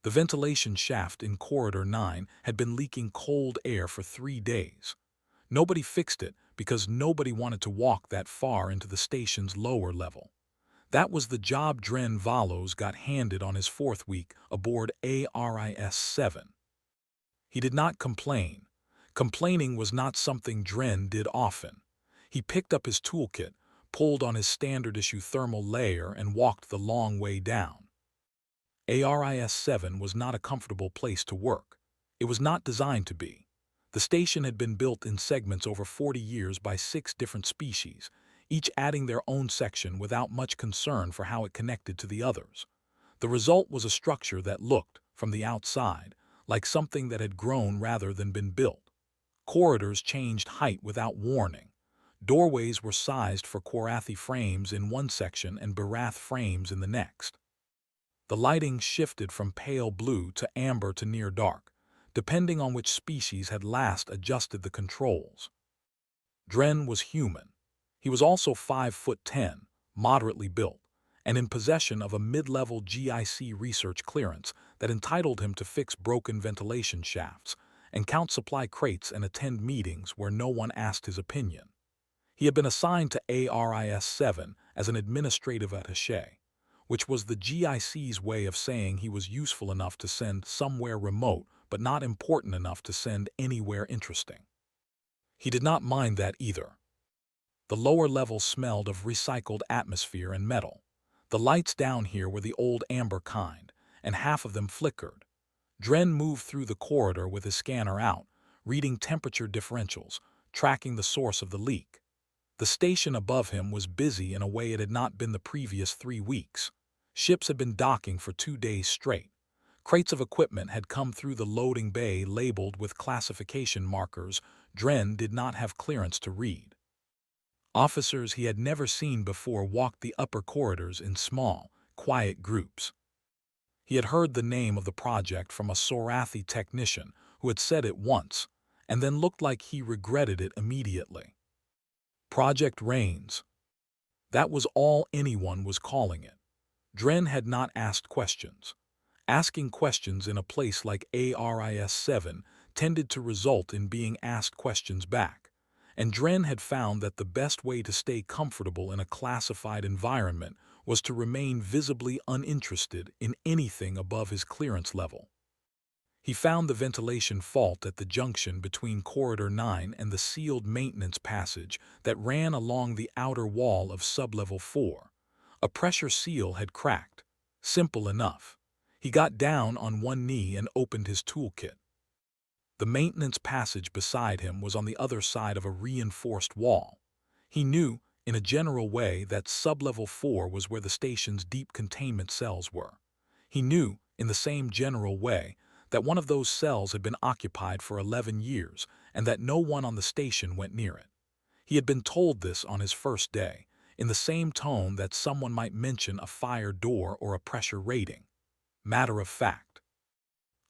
The ventilation shaft in Corridor 9 had been leaking cold air for 3 days. Nobody fixed it because nobody wanted to walk that far into the station's lower level. That was the job Dren Valos got handed on his 4th week aboard ARIS-7. He did not complain. Complaining was not something Dren did often. He picked up his toolkit, pulled on his standard-issue thermal layer, and walked the long way down. ARIS-7 was not a comfortable place to work. It was not designed to be. The station had been built in segments over 40 years by 6 different species, each adding their own section without much concern for how it connected to the others. The result was a structure that looked, from the outside, like something that had grown rather than been built. Corridors changed height without warning. Doorways were sized for Korathi frames in one section and Barath frames in the next. The lighting shifted from pale blue to amber to near dark, depending on which species had last adjusted the controls. Dren was human. He was also 5'10", moderately built, and in possession of a mid-level GIC research clearance that entitled him to fix broken ventilation shafts and count supply crates and attend meetings where no one asked his opinion. He had been assigned to ARIS-7 as an administrative attaché, which was the GIC's way of saying he was useful enough to send somewhere remote but not important enough to send anywhere interesting. He did not mind that either. The lower levels smelled of recycled atmosphere and metal. The lights down here were the old amber kind, and half of them flickered. Dren moved through the corridor with his scanner out, reading temperature differentials, tracking the source of the leak. The station above him was busy in a way it had not been the previous 3 weeks. Ships had been docking for 2 days straight. Crates of equipment had come through the loading bay labeled with classification markers Dren did not have clearance to read. Officers he had never seen before walked the upper corridors in small, quiet groups. He had heard the name of the project from a Sorathi technician who had said it once, and then looked like he regretted it immediately. Project Rains. That was all anyone was calling it. Dren had not asked questions. Asking questions in a place like ARIS-7 tended to result in being asked questions back, and Dren had found that the best way to stay comfortable in a classified environment was to remain visibly uninterested in anything above his clearance level. He found the ventilation fault at the junction between Corridor 9 and the sealed maintenance passage that ran along the outer wall of Sublevel 4. A pressure seal had cracked. Simple enough. He got down on one knee and opened his toolkit. The maintenance passage beside him was on the other side of a reinforced wall. He knew, in a general way, that Sublevel 4 was where the station's deep containment cells were. He knew, in the same general way, that one of those cells had been occupied for 11 years and that no one on the station went near it. He had been told this on his first day, in the same tone that someone might mention a fire door or a pressure rating. Matter of fact.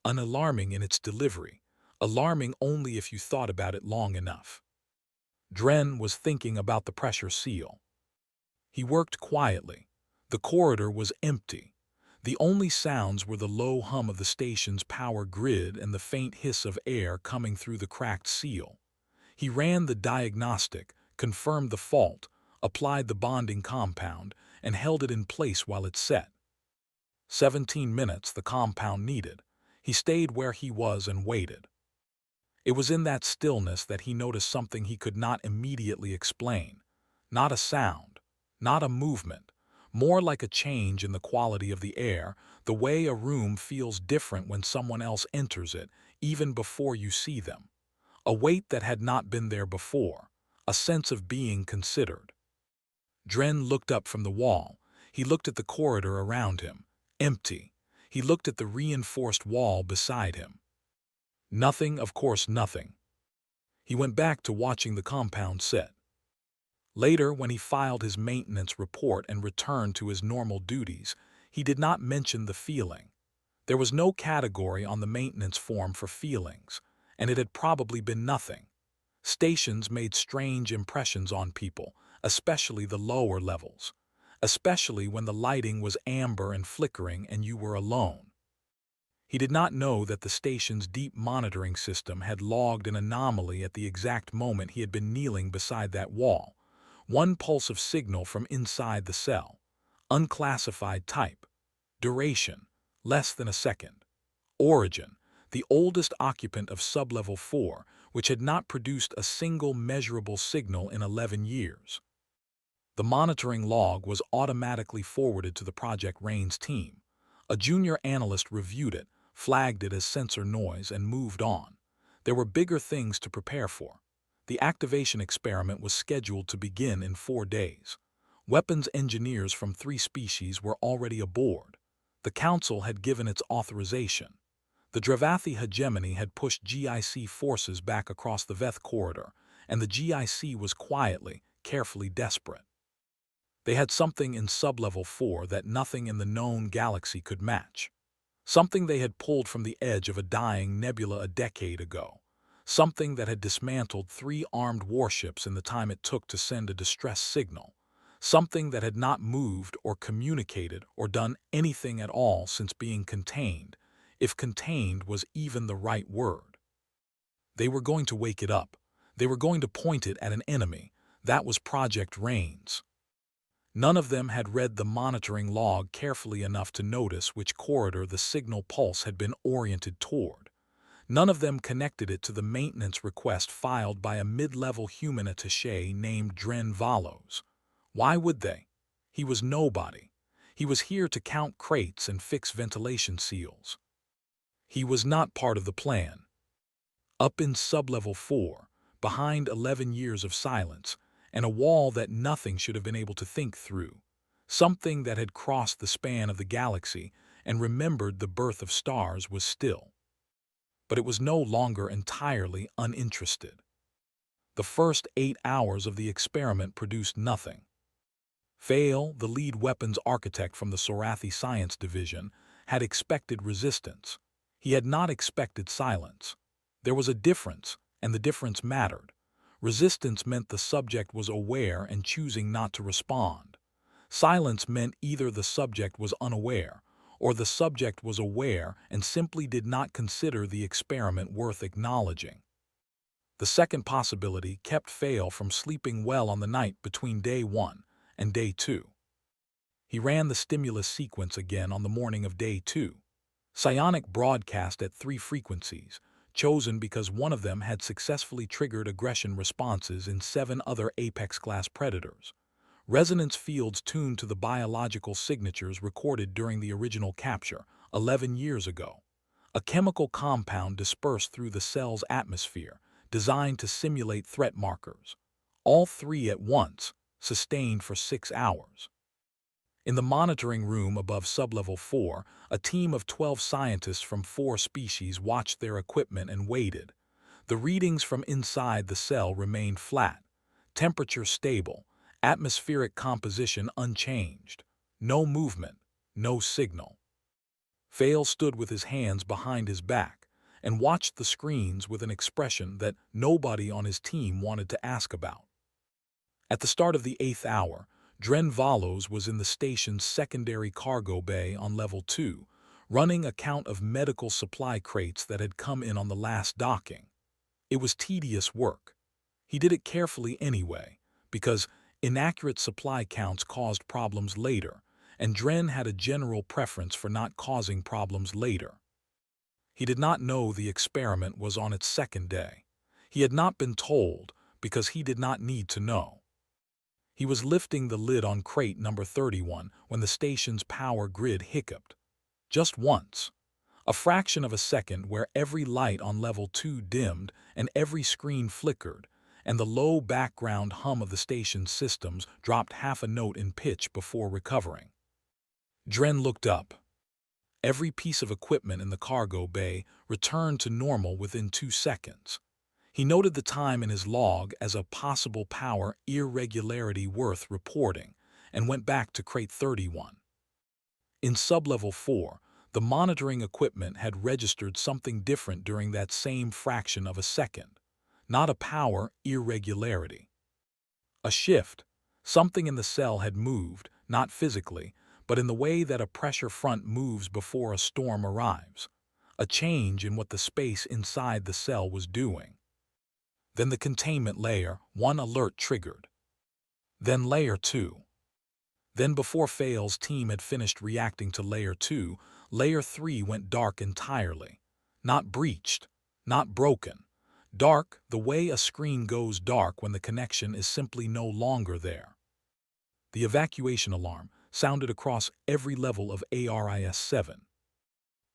Unalarming in its delivery, alarming only if you thought about it long enough. Dren was thinking about the pressure seal. He worked quietly. The corridor was empty. The only sounds were the low hum of the station's power grid and the faint hiss of air coming through the cracked seal. He ran the diagnostic, confirmed the fault, applied the bonding compound, and held it in place while it set. 17 minutes the compound needed. He stayed where he was and waited. It was in that stillness that he noticed something he could not immediately explain. Not a sound, not a movement, more like a change in the quality of the air, the way a room feels different when someone else enters it, even before you see them. A weight that had not been there before, a sense of being considered. Dren looked up from the wall. He looked at the corridor around him. Empty. He looked at the reinforced wall beside him. Nothing, of course nothing. He went back to watching the compound set. Later, when he filed his maintenance report and returned to his normal duties, he did not mention the feeling. There was no category on the maintenance form for feelings, and it had probably been nothing. Stations made strange impressions on people, especially the lower levels. Especially when the lighting was amber and flickering and you were alone. He did not know that the station's deep monitoring system had logged an anomaly at the exact moment he had been kneeling beside that wall. One pulse of signal from inside the cell. Unclassified type. Duration, less than a second. Origin, the oldest occupant of Sublevel 4, which had not produced a single measurable signal in 11 years. The monitoring log was automatically forwarded to the Project Rain's team. A junior analyst reviewed it, flagged it as sensor noise, and moved on. There were bigger things to prepare for. The activation experiment was scheduled to begin in 4 days. Weapons engineers from 3 species were already aboard. The Council had given its authorization. The Dravathi hegemony had pushed GIC forces back across the Veth corridor, and the GIC was quietly, carefully desperate. They had something in Sublevel 4 that nothing in the known galaxy could match. Something they had pulled from the edge of a dying nebula a decade ago. Something that had dismantled 3 armed warships in the time it took to send a distress signal. Something that had not moved or communicated or done anything at all since being contained, if contained was even the right word. They were going to wake it up. They were going to point it at an enemy. That was Project Rain's. None of them had read the monitoring log carefully enough to notice which corridor the signal pulse had been oriented toward. None of them connected it to the maintenance request filed by a mid-level human attaché named Dren Valos. Why would they? He was nobody. He was here to count crates and fix ventilation seals. He was not part of the plan. Up in Sublevel 4, behind 11 years of silence, and a wall that nothing should have been able to think through, something that had crossed the span of the galaxy and remembered the birth of stars was still. But it was no longer entirely uninterested. The first 8 hours of the experiment produced nothing. Fail, the lead weapons architect from the Sorathi Science Division, had expected resistance. He had not expected silence. There was a difference, and the difference mattered. Resistance meant the subject was aware and choosing not to respond. Silence meant either the subject was unaware, or the subject was aware and simply did not consider the experiment worth acknowledging. The second possibility kept Fail from sleeping well on the night between Day 1 and Day 2. He ran the stimulus sequence again on the morning of Day 2. Psionic broadcast at 3 frequencies, chosen because one of them had successfully triggered aggression responses in 7 other Apex-class predators. Resonance fields tuned to the biological signatures recorded during the original capture, 11 years ago. A chemical compound dispersed through the cell's atmosphere, designed to simulate threat markers. All 3 at once, sustained for 6 hours. In the monitoring room above Sublevel 4, a team of 12 scientists from 4 species watched their equipment and waited. The readings from inside the cell remained flat, temperature stable, atmospheric composition unchanged. No movement, no signal. Fail stood with his hands behind his back and watched the screens with an expression that nobody on his team wanted to ask about. At the start of the 8th hour, Dren Valos was in the station's secondary cargo bay on Level 2, running a count of medical supply crates that had come in on the last docking. It was tedious work. He did it carefully anyway, because inaccurate supply counts caused problems later, and Dren had a general preference for not causing problems later. He did not know the experiment was on its 2nd day. He had not been told because he did not need to know. He was lifting the lid on crate number 31 when the station's power grid hiccuped. Just once. A fraction of a second where every light on Level 2 dimmed and every screen flickered, and the low background hum of the station's systems dropped half a note in pitch before recovering. Dren looked up. Every piece of equipment in the cargo bay returned to normal within 2 seconds. He noted the time in his log as a possible power irregularity worth reporting and went back to crate 31. In Sublevel 4, the monitoring equipment had registered something different during that same fraction of a second. Not a power irregularity. A shift. Something in the cell had moved, not physically, but in the way that a pressure front moves before a storm arrives. a change in what the space inside the cell was doing. Then the containment layer, one alert triggered. Then layer 2. Then before Fail's team had finished reacting to layer 2, layer 3 went dark entirely. Not breached, not broken. Dark the way a screen goes dark when the connection is simply no longer there. The evacuation alarm sounded across every level of ARIS-7.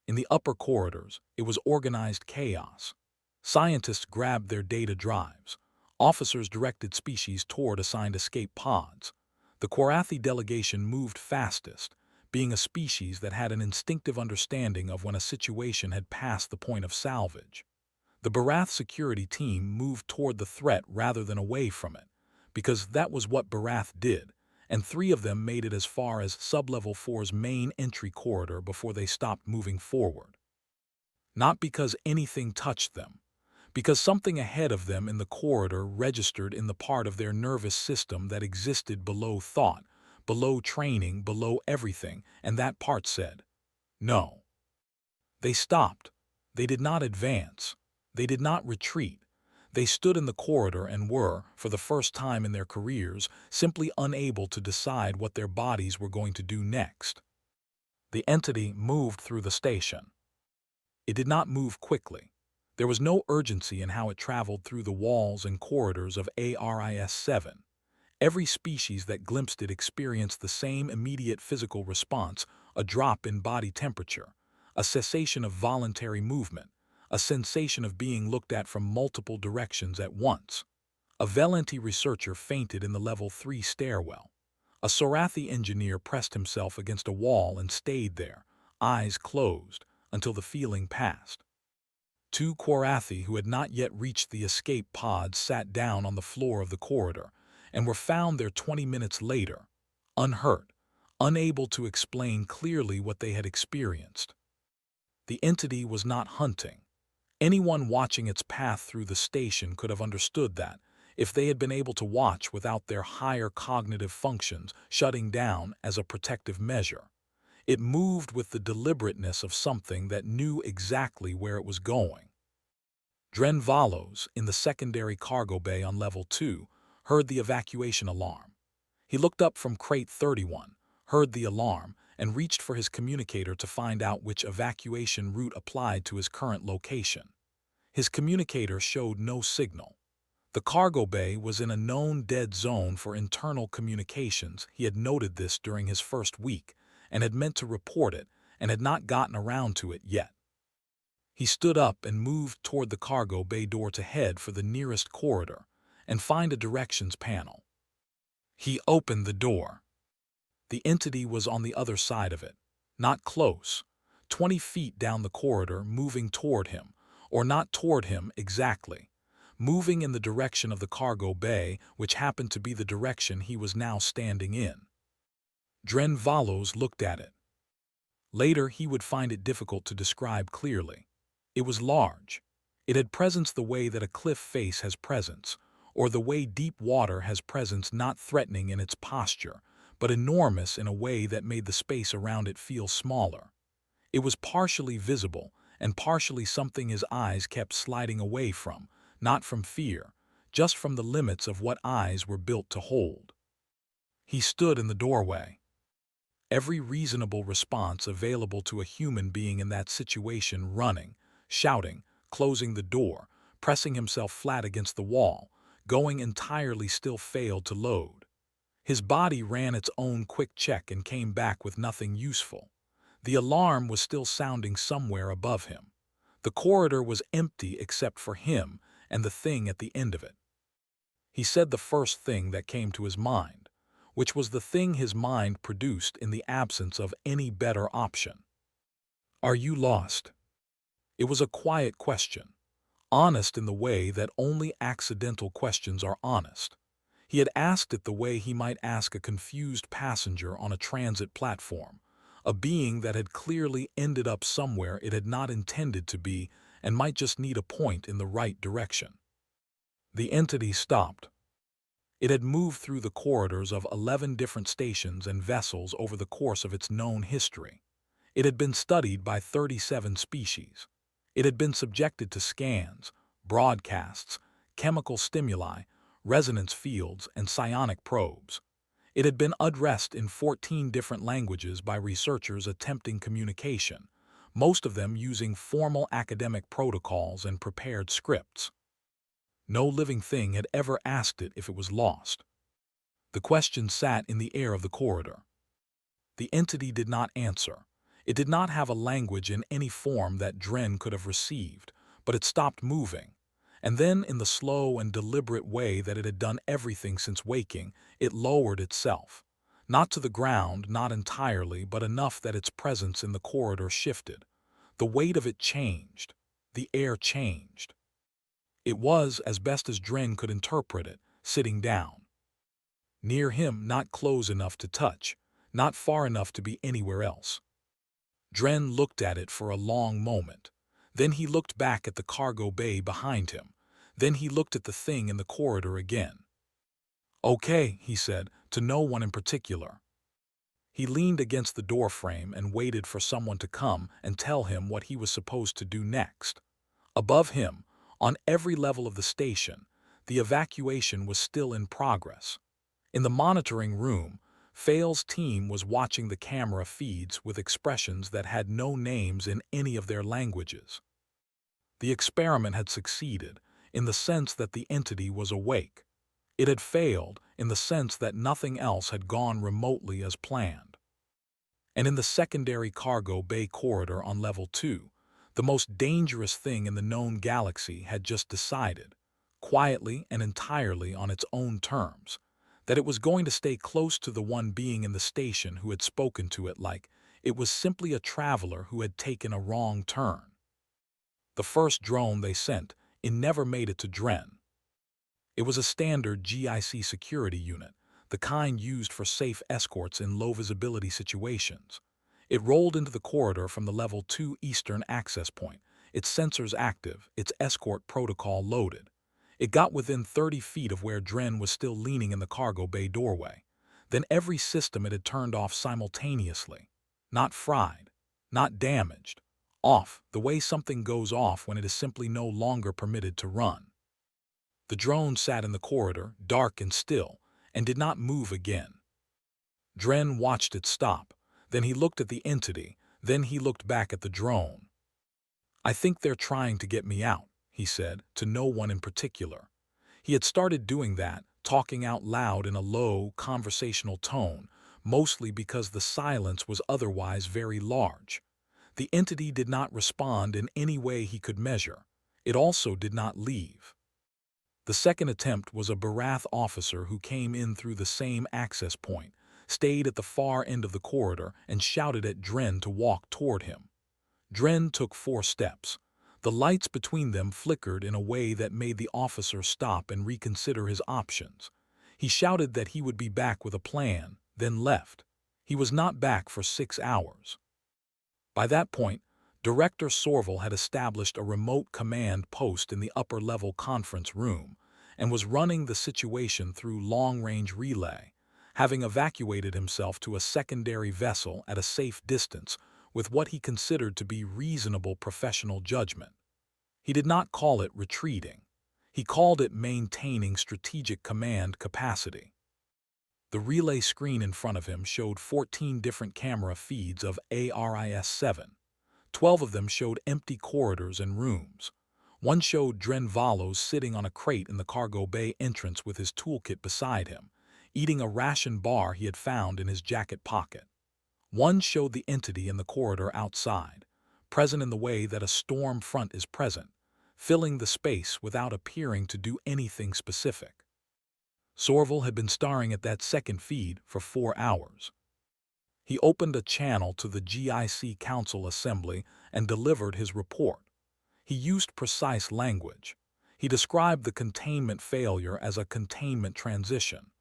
In the upper corridors, it was organized chaos. Scientists grabbed their data drives. Officers directed species toward assigned escape pods. The Korathi delegation moved fastest, being a species that had an instinctive understanding of when a situation had passed the point of salvage. The Barath security team moved toward the threat rather than away from it, because that was what Barath did, and 3 of them made it as far as Sublevel 4's main entry corridor before they stopped moving forward. Not because anything touched them, because something ahead of them in the corridor registered in the part of their nervous system that existed below thought, below training, below everything, and that part said, no. They stopped. They did not advance. They did not retreat. They stood in the corridor and were, for the first time in their careers, simply unable to decide what their bodies were going to do next. The entity moved through the station. It did not move quickly. There was no urgency in how it traveled through the walls and corridors of ARIS-7. Every species that glimpsed it experienced the same immediate physical response, a drop in body temperature, a cessation of voluntary movement, a sensation of being looked at from multiple directions at once. A Velenti researcher fainted in the level 3 stairwell. A Sorathi engineer pressed himself against a wall and stayed there, eyes closed, until the feeling passed. 2 Korathi who had not yet reached the escape pods sat down on the floor of the corridor and were found there 20 minutes later, unhurt, unable to explain clearly what they had experienced. The entity was not hunting. Anyone watching its path through the station could have understood that, if they had been able to watch without their higher cognitive functions shutting down as a protective measure. It moved with the deliberateness of something that knew exactly where it was going. Dren Valos, in the secondary cargo bay on level 2, heard the evacuation alarm. He looked up from crate 31, heard the alarm, and reached for his communicator to find out which evacuation route applied to his current location. His communicator showed no signal. The cargo bay was in a known dead zone for internal communications. He had noted this during his first week, and had meant to report it, and had not gotten around to it yet. He stood up and moved toward the cargo bay door to head for the nearest corridor and find a directions panel. He opened the door. The entity was on the other side of it, not close, 20 feet down the corridor, moving toward him, or not toward him exactly, moving in the direction of the cargo bay, which happened to be the direction he was now standing in. Dren Valos looked at it. Later, he would find it difficult to describe clearly. It was large. It had presence the way that a cliff face has presence, or the way deep water has presence, not threatening in its posture, but enormous in a way that made the space around it feel smaller. It was partially visible and partially something his eyes kept sliding away from, not from fear, just from the limits of what eyes were built to hold. He stood in the doorway. Every reasonable response available to a human being in that situation, running, shouting, closing the door, pressing himself flat against the wall, going entirely still, failed to load. His body ran its own quick check and came back with nothing useful. The alarm was still sounding somewhere above him. The corridor was empty except for him and the thing at the end of it. He said the first thing that came to his mind, which was the thing his mind produced in the absence of any better option. "Are you lost?" It was a quiet question, honest in the way that only accidental questions are honest. He had asked it the way he might ask a confused passenger on a transit platform, a being that had clearly ended up somewhere it had not intended to be and might just need a point in the right direction. The entity stopped. It had moved through the corridors of 11 different stations and vessels over the course of its known history. It had been studied by 37 species. It had been subjected to scans, broadcasts, chemical stimuli, resonance fields, and psionic probes. It had been addressed in 14 different languages by researchers attempting communication, most of them using formal academic protocols and prepared scripts. No living thing had ever asked it if it was lost. The question sat in the air of the corridor. The entity did not answer. It did not have a language in any form that Dren could have received, but it stopped moving. And then, in the slow and deliberate way that it had done everything since waking, it lowered itself. Not to the ground, not entirely, but enough that its presence in the corridor shifted. The weight of it changed. The air changed. It was, as best as Dren could interpret it, sitting down. Near him, not close enough to touch, not far enough to be anywhere else. Dren looked at it for a long moment. Then he looked back at the cargo bay behind him. Then he looked at the thing in the corridor again. "Okay," he said, to no one in particular. He leaned against the doorframe and waited for someone to come and tell him what he was supposed to do next. Above him, on every level of the station, the evacuation was still in progress. In the monitoring room, Fail's team was watching the camera feeds with expressions that had no names in any of their languages. The experiment had succeeded, in the sense that the entity was awake. It had failed, in the sense that nothing else had gone remotely as planned. And in the secondary cargo bay corridor on level 2, the most dangerous thing in the known galaxy had just decided, quietly and entirely on its own terms, that it was going to stay close to the one being in the station who had spoken to it like it was simply a traveler who had taken a wrong turn. The first drone they sent, it never made it to Dren. It was a standard GIC security unit, the kind used for safe escorts in low-visibility situations. It rolled into the corridor from the Level 2 eastern access point, its sensors active, its escort protocol loaded. It got within 30 feet of where Dren was still leaning in the cargo bay doorway. Then every system it had turned off simultaneously. Not fried, not damaged. Off, the way something goes off when it is simply no longer permitted to run. The drone sat in the corridor, dark and still, and did not move again. Dren watched it stop. Then he looked at the entity. Then he looked back at the drone. "I think they're trying to get me out," he said, to no one in particular. He had started doing that, talking out loud in a low, conversational tone, mostly because the silence was otherwise very large. The entity did not respond in any way he could measure. It also did not leave. The second attempt was a Barath officer who came in through the same access point, stayed at the far end of the corridor, and shouted at Dren to walk toward him. Dren took 4 steps. The lights between them flickered in a way that made the officer stop and reconsider his options. He shouted that he would be back with a plan, then left. He was not back for 6 hours. By that point, Director Sorval had established a remote command post in the upper-level conference room and was running the situation through long-range relay, having evacuated himself to a secondary vessel at a safe distance with what he considered to be reasonable professional judgment. He did not call it retreating. He called it maintaining strategic command capacity. The relay screen in front of him showed 14 different camera feeds of ARIS-7. 12 of them showed empty corridors and rooms. One showed Dren Valos sitting on a crate in the cargo bay entrance with his toolkit beside him, eating a ration bar he had found in his jacket pocket. One showed the entity in the corridor outside, present in the way that a storm front is present, filling the space without appearing to do anything specific. Sorval had been staring at that second feed for 4 hours. He opened a channel to the GIC Council Assembly and delivered his report. He used precise language. He described the containment failure as a containment transition.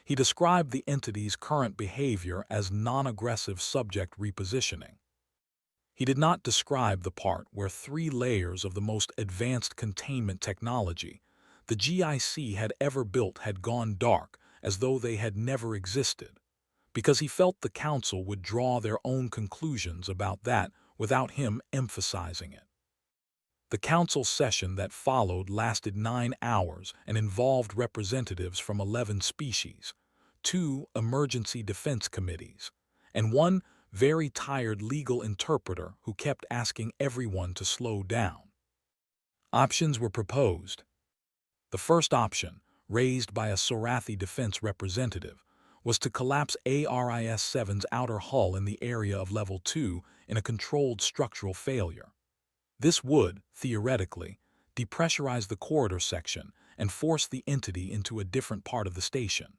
He described the entity's current behavior as non-aggressive subject repositioning. He did not describe the part where 3 layers of the most advanced containment technology the GIC had ever built had gone dark as though they had never existed, because he felt the Council would draw their own conclusions about that without him emphasizing it. The council session that followed lasted 9 hours and involved representatives from 11 species, 2 emergency defense committees, and 1 very tired legal interpreter who kept asking everyone to slow down. Options were proposed. The first option, raised by a Sorathi defense representative, was to collapse ARIS-7's outer hull in the area of Level 2 in a controlled structural failure. This would, theoretically, depressurize the corridor section and force the entity into a different part of the station.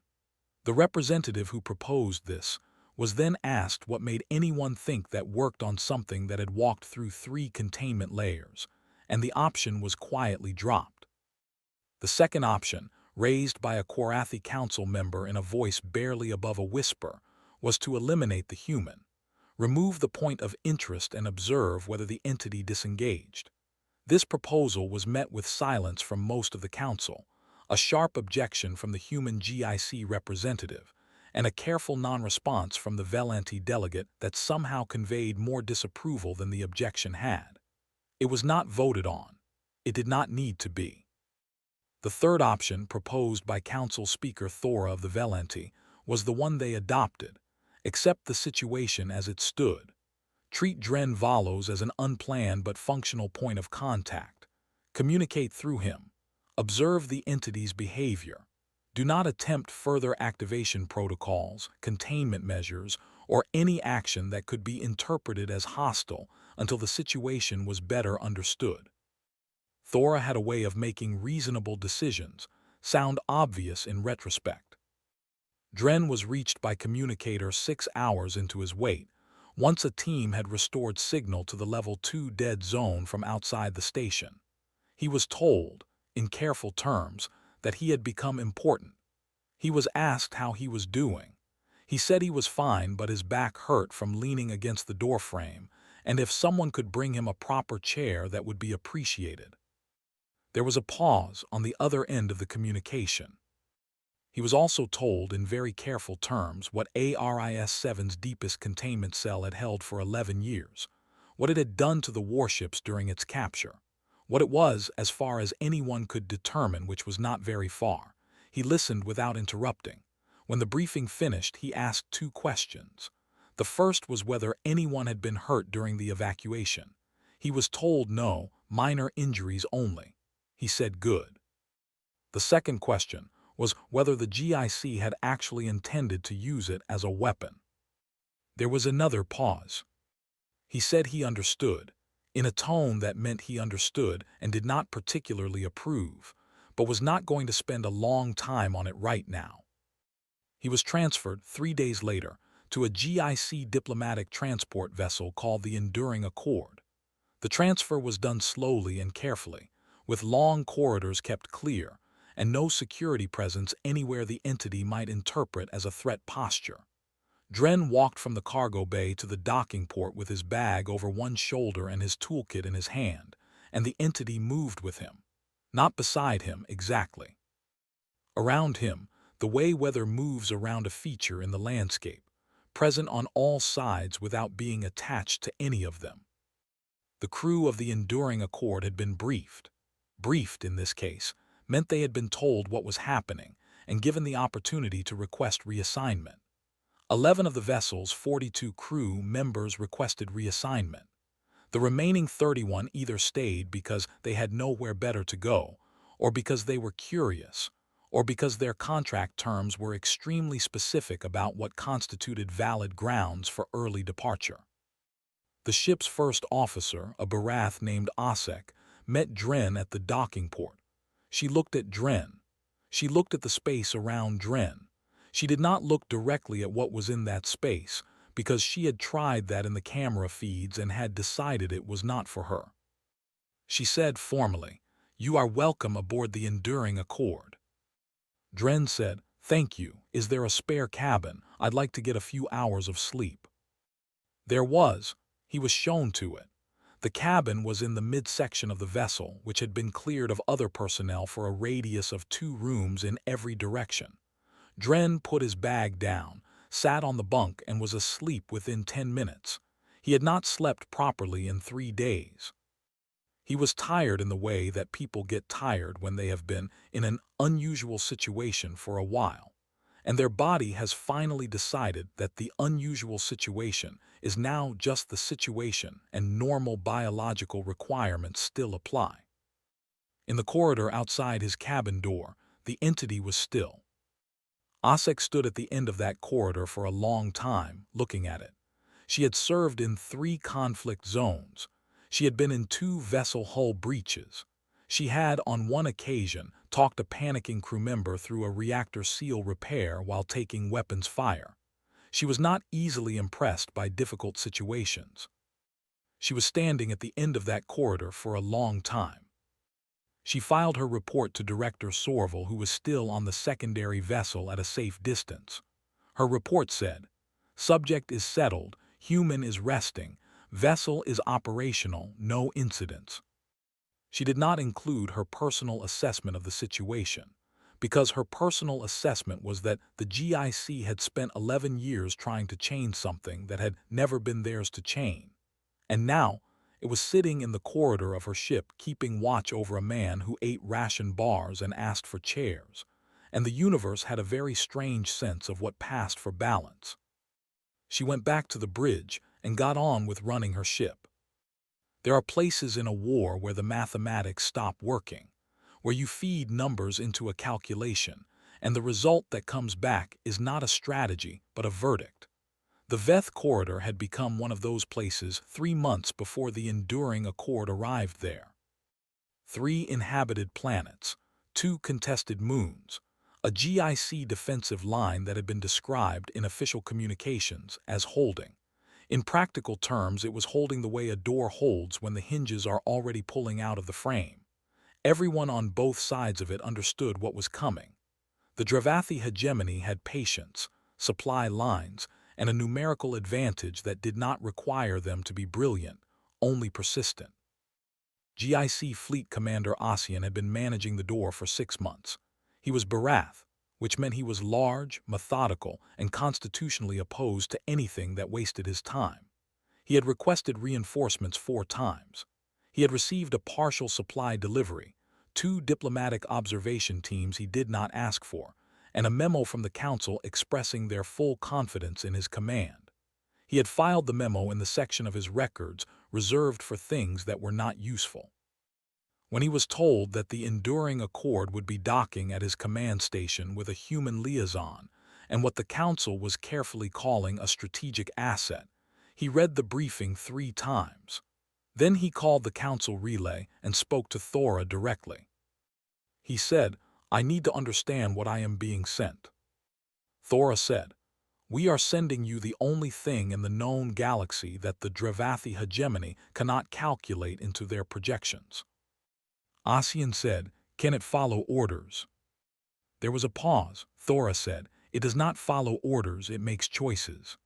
The representative who proposed this was then asked what made anyone think that worked on something that had walked through 3 containment layers, and the option was quietly dropped. The second option, raised by a Korathi council member in a voice barely above a whisper, was to eliminate the human, remove the point of interest and observe whether the entity disengaged. This proposal was met with silence from most of the council, a sharp objection from the human GIC representative, and a careful non-response from the Velanti delegate that somehow conveyed more disapproval than the objection had. It was not voted on. It did not need to be. The third option, proposed by Council Speaker Thora of the Velanti, was the one they adopted: accept the situation as it stood. Treat Dren Valos as an unplanned but functional point of contact. Communicate through him. Observe the entity's behavior. Do not attempt further activation protocols, containment measures, or any action that could be interpreted as hostile until the situation was better understood. Thora had a way of making reasonable decisions sound obvious in retrospect. Dren was reached by communicator 6 hours into his wait, once a team had restored signal to the Level 2 dead zone from outside the station. He was told, in careful terms, that he had become important. He was asked how he was doing. He said he was fine, but his back hurt from leaning against the doorframe, and if someone could bring him a proper chair, that would be appreciated. There was a pause on the other end of the communication. He was also told in very careful terms what ARIS-7's deepest containment cell had held for 11 years, what it had done to the warships during its capture, what it was as far as anyone could determine, which was not very far. He listened without interrupting. When the briefing finished, he asked 2 questions. The first was whether anyone had been hurt during the evacuation. He was told no, minor injuries only. He said good. The second question was whether the GIC had actually intended to use it as a weapon. There was another pause. He said he understood, in a tone that meant he understood and did not particularly approve, but was not going to spend a long time on it right now. He was transferred 3 days later to a GIC diplomatic transport vessel called the Enduring Accord. The transfer was done slowly and carefully, with long corridors kept clear, and no security presence anywhere the entity might interpret as a threat posture. Dren walked from the cargo bay to the docking port with his bag over one shoulder and his toolkit in his hand, and the entity moved with him. Not beside him, exactly. Around him, the way weather moves around a feature in the landscape, present on all sides without being attached to any of them. The crew of the Enduring Accord had been briefed. Briefed, in this case, meant they had been told what was happening and given the opportunity to request reassignment. 11 of the vessel's 42 crew members requested reassignment. The remaining 31 either stayed because they had nowhere better to go, or because they were curious, or because their contract terms were extremely specific about what constituted valid grounds for early departure. The ship's first officer, a Barath named Osek, met Dren at the docking port. She looked at Dren. She looked at the space around Dren. She did not look directly at what was in that space, because she had tried that in the camera feeds and had decided it was not for her. She said formally, "You are welcome aboard the Enduring Accord." Dren said, "Thank you. Is there a spare cabin? I'd like to get a few hours of sleep." There was. He was shown to it. The cabin was in the midsection of the vessel, which had been cleared of other personnel for a radius of 2 rooms in every direction. Dren put his bag down, sat on the bunk, and was asleep within 10 minutes. He had not slept properly in 3 days. He was tired in the way that people get tired when they have been in an unusual situation for a while, and their body has finally decided that the unusual situation is now just the situation and normal biological requirements still apply. In the corridor outside his cabin door, the entity was still. Osek stood at the end of that corridor for a long time, looking at it. She had served in 3 conflict zones. She had been in 2 vessel hull breaches. She had, on one occasion, talked a panicking crew member through a reactor seal repair while taking weapons fire. She was not easily impressed by difficult situations. She was standing at the end of that corridor for a long time. She filed her report to Director Sorvel, who was still on the secondary vessel at a safe distance. Her report said, "Subject is settled, human is resting, vessel is operational, no incidents." She did not include her personal assessment of the situation, because her personal assessment was that the GIC had spent 11 years trying to change something that had never been theirs to change, and now it was sitting in the corridor of her ship keeping watch over a man who ate ration bars and asked for chairs, and the universe had a very strange sense of what passed for balance. She went back to the bridge and got on with running her ship. There are places in a war where the mathematics stop working, where you feed numbers into a calculation, and the result that comes back is not a strategy but a verdict. The Veth corridor had become one of those places 3 months before the Enduring Accord arrived there. 3 inhabited planets, 2 contested moons, a GIC defensive line that had been described in official communications as holding. In practical terms, it was holding the way a door holds when the hinges are already pulling out of the frame. Everyone on both sides of it understood what was coming. The Dravathi hegemony had patience, supply lines, and a numerical advantage that did not require them to be brilliant, only persistent. GIC Fleet Commander Ossian had been managing the door for 6 months. He was Barath, which meant he was large, methodical, and constitutionally opposed to anything that wasted his time. He had requested reinforcements 4 times. He had received a partial supply delivery, 2 diplomatic observation teams he did not ask for, and a memo from the Council expressing their full confidence in his command. He had filed the memo in the section of his records reserved for things that were not useful. When he was told that the Enduring Accord would be docking at his command station with a human liaison and what the Council was carefully calling a strategic asset, he read the briefing 3 times. Then he called the Council relay and spoke to Thora directly. He said, "I need to understand what I am being sent." Thora said, "We are sending you the only thing in the known galaxy that the Dravathi hegemony cannot calculate into their projections." Ossian said, "Can it follow orders?" There was a pause. Thora said, "It does not follow orders, it makes choices."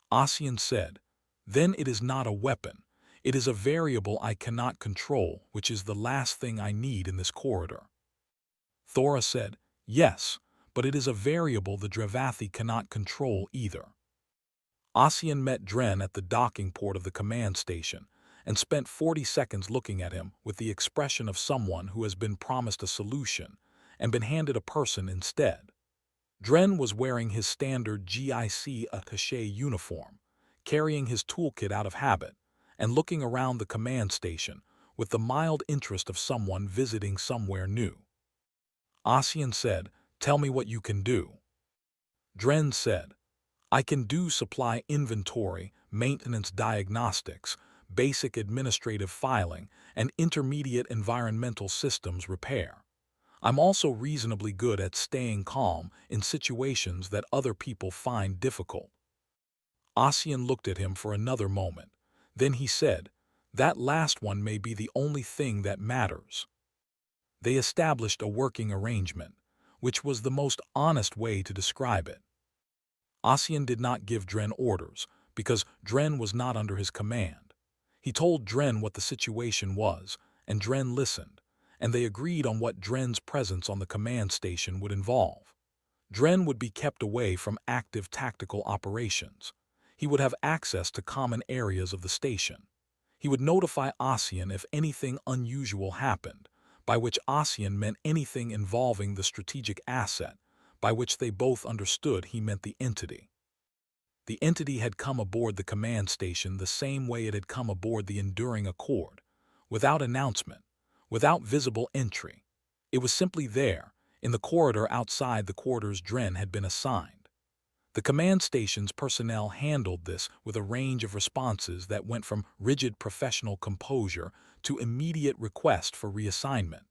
Ossian said, "Then it is not a weapon. It is a variable I cannot control, which is the last thing I need in this corridor." Thora said, "Yes, but it is a variable the Dravathi cannot control either." Ossian met Dren at the docking port of the command station and spent 40 seconds looking at him with the expression of someone who has been promised a solution and been handed a person instead. Dren was wearing his standard GIC attaché uniform, carrying his toolkit out of habit, and looking around the command station with the mild interest of someone visiting somewhere new. Ossian said, "Tell me what you can do." Dren said, "I can do supply inventory, maintenance diagnostics, basic administrative filing, and intermediate environmental systems repair. I'm also reasonably good at staying calm in situations that other people find difficult." Ossian looked at him for another moment. Then he said, "That last one may be the only thing that matters." They established a working arrangement, which was the most honest way to describe it. Ossian did not give Dren orders, because Dren was not under his command. He told Dren what the situation was, and Dren listened, and they agreed on what Dren's presence on the command station would involve. Dren would be kept away from active tactical operations. He would have access to common areas of the station. He would notify Ossian if anything unusual happened, by which Ossian meant anything involving the strategic asset, by which they both understood he meant the entity. The entity had come aboard the command station the same way it had come aboard the Enduring Accord, without announcement, without visible entry. It was simply there, in the corridor outside the quarters Dren had been assigned. The command station's personnel handled this with a range of responses that went from rigid professional composure to immediate request for reassignment,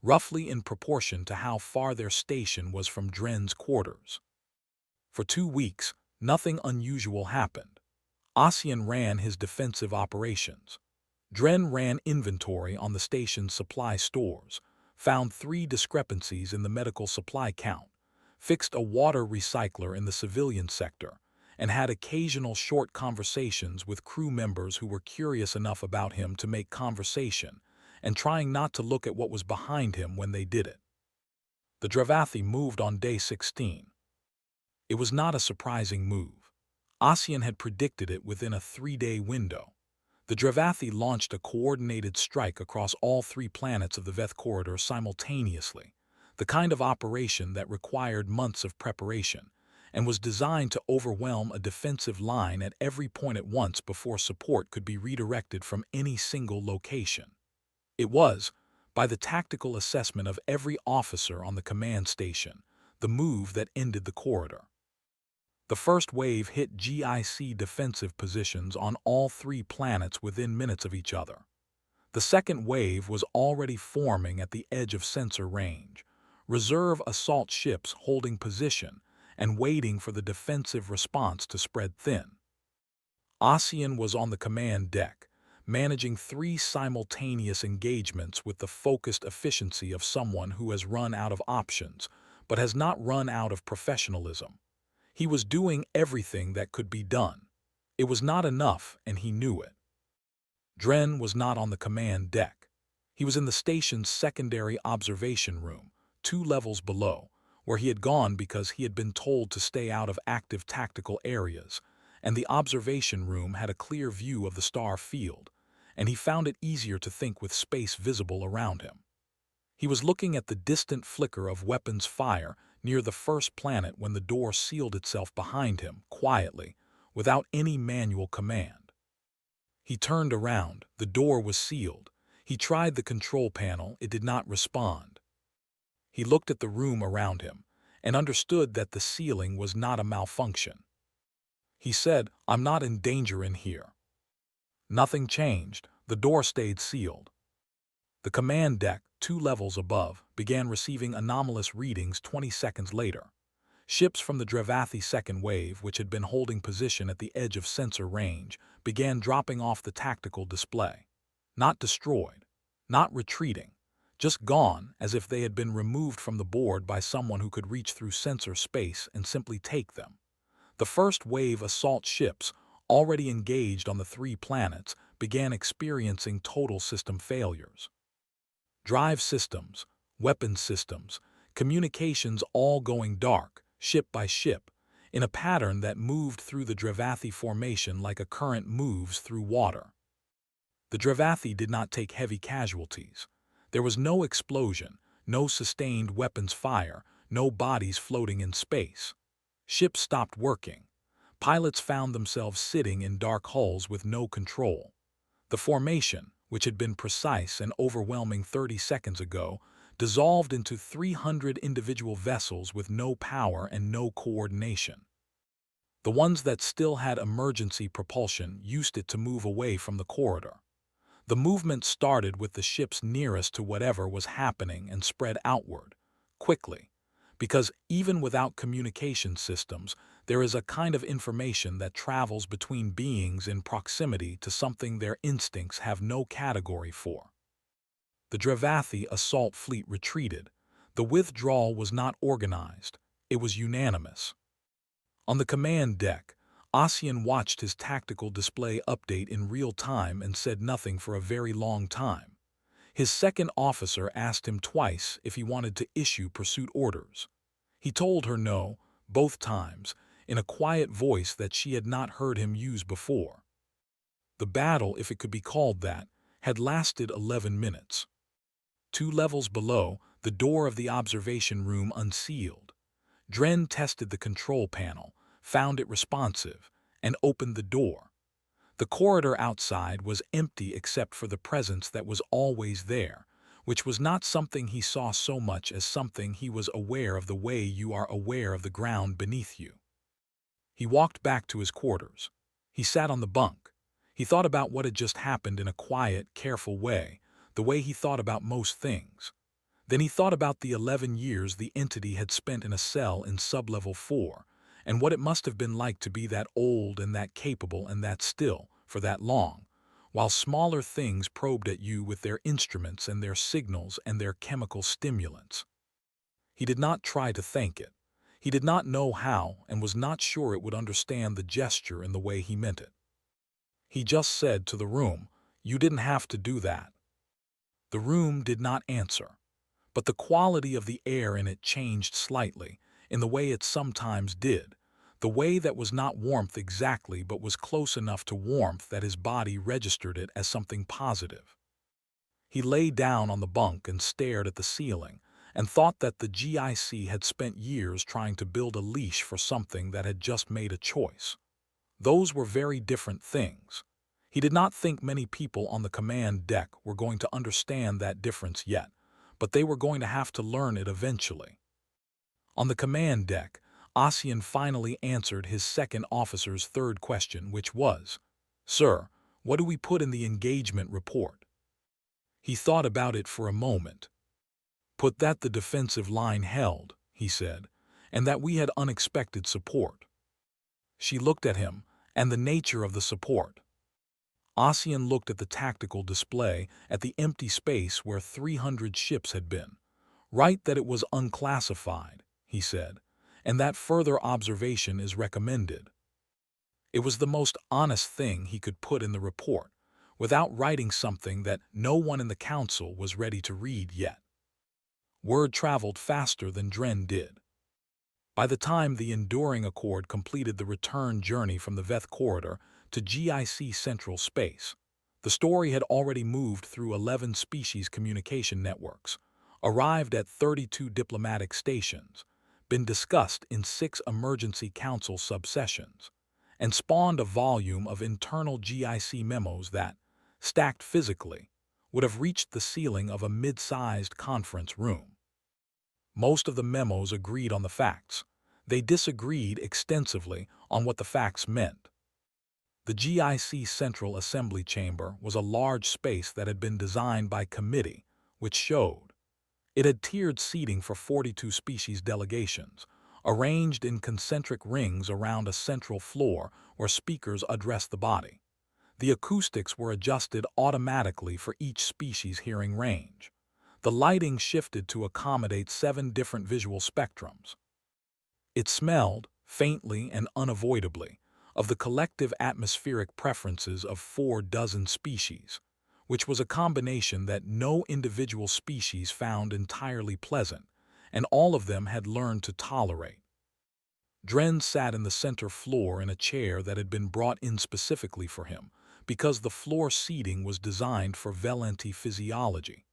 roughly in proportion to how far their station was from Dren's quarters. For 2 weeks, nothing unusual happened. Ossian ran his defensive operations. Dren ran inventory on the station's supply stores, found 3 discrepancies in the medical supply count, fixed a water recycler in the civilian sector, and had occasional short conversations with crew members who were curious enough about him to make conversation, and trying not to look at what was behind him when they did it. The Dravathi moved on day 16. It was not a surprising move. Ossian had predicted it within a 3-day window. The Dravathi launched a coordinated strike across all 3 planets of the Veth corridor simultaneously, the kind of operation that required months of preparation, and was designed to overwhelm a defensive line at every point at once before support could be redirected from any single location. It was, by the tactical assessment of every officer on the command station, the move that ended the corridor. The first wave hit GIC defensive positions on all 3 planets within minutes of each other. The second wave was already forming at the edge of sensor range, reserve assault ships holding position and waiting for the defensive response to spread thin. Ossian was on the command deck, managing 3 simultaneous engagements with the focused efficiency of someone who has run out of options, but has not run out of professionalism. He was doing everything that could be done. It was not enough, and he knew it. Dren was not on the command deck. He was in the station's secondary observation room, 2 levels below, where he had gone because he had been told to stay out of active tactical areas, and the observation room had a clear view of the star field, and he found it easier to think with space visible around him. He was looking at the distant flicker of weapons fire near the first planet when the door sealed itself behind him, quietly, without any manual command. He turned around. The door was sealed. He tried the control panel. It did not respond. He looked at the room around him and understood that the sealing was not a malfunction. He said, "I'm not in danger in here." Nothing changed. The door stayed sealed. The command deck, 2 levels above, began receiving anomalous readings 20 seconds later. Ships from the Dravathi second wave, which had been holding position at the edge of sensor range, began dropping off the tactical display. Not destroyed, not retreating, just gone as if they had been removed from the board by someone who could reach through sensor space and simply take them. The first wave assault ships, already engaged on the 3 planets, began experiencing total system failures. Drive systems, weapons systems, communications all going dark, ship by ship, in a pattern that moved through the Dravathi formation like a current moves through water. The Dravathi did not take heavy casualties. There was no explosion, no sustained weapons fire, no bodies floating in space. Ships stopped working. Pilots found themselves sitting in dark hulls with no control. The formation, which had been precise and overwhelming 30 seconds ago, dissolved into 300 individual vessels with no power and no coordination. The ones that still had emergency propulsion used it to move away from the corridor. The movement started with the ships nearest to whatever was happening and spread outward, quickly, because even without communication systems, there is a kind of information that travels between beings in proximity to something their instincts have no category for. The Dravathi assault fleet retreated. The withdrawal was not organized. It was unanimous. On the command deck, Ossian watched his tactical display update in real time and said nothing for a very long time. His second officer asked him twice if he wanted to issue pursuit orders. He told her no, both times, in a quiet voice that she had not heard him use before. The battle, if it could be called that, had lasted 11 minutes. 2 levels below, the door of the observation room unsealed. Dren tested the control panel, found it responsive, and opened the door. The corridor outside was empty except for the presence that was always there, which was not something he saw so much as something he was aware of, the way you are aware of the ground beneath you. He walked back to his quarters. He sat on the bunk. He thought about what had just happened in a quiet, careful way, the way he thought about most things. Then he thought about the 11 years the entity had spent in a cell in Sublevel 4, and what it must have been like to be that old and that capable and that still, for that long, while smaller things probed at you with their instruments and their signals and their chemical stimulants. He did not try to thank it. He did not know how and was not sure it would understand the gesture in the way he meant it. He just said to the room, "You didn't have to do that." The room did not answer, but the quality of the air in it changed slightly, in the way it sometimes did, the way that was not warmth exactly but was close enough to warmth that his body registered it as something positive. He lay down on the bunk and stared at the ceiling, and thought that the GIC had spent years trying to build a leash for something that had just made a choice. Those were very different things. He did not think many people on the command deck were going to understand that difference yet, but they were going to have to learn it eventually. On the command deck, Ossian finally answered his second officer's third question, which was, "Sir, what do we put in the engagement report?" He thought about it for a moment. "Put that the defensive line held," he said, "and that we had unexpected support." She looked at him, and the nature of the support. Ossian looked at the tactical display, at the empty space where 300 ships had been. "Write that it was unclassified," he said, "and that further observation is recommended." It was the most honest thing he could put in the report, without writing something that no one in the council was ready to read yet. Word traveled faster than Dren did. By the time the Enduring Accord completed the return journey from the Veth Corridor to GIC Central Space, the story had already moved through 11 species communication networks, arrived at 32 diplomatic stations, been discussed in 6 emergency council subsessions, and spawned a volume of internal GIC memos that, stacked physically, would have reached the ceiling of a mid-sized conference room. Most of the memos agreed on the facts. They disagreed extensively on what the facts meant. The GIC Central Assembly Chamber was a large space that had been designed by committee, which showed. It had tiered seating for 42 species delegations, arranged in concentric rings around a central floor where speakers addressed the body. The acoustics were adjusted automatically for each species' hearing range. The lighting shifted to accommodate 7 different visual spectrums. It smelled, faintly and unavoidably, of the collective atmospheric preferences of 4 dozen species, which was a combination that no individual species found entirely pleasant, and all of them had learned to tolerate. Dren sat in the center floor in a chair that had been brought in specifically for him, because the floor seating was designed for Velenti physiology.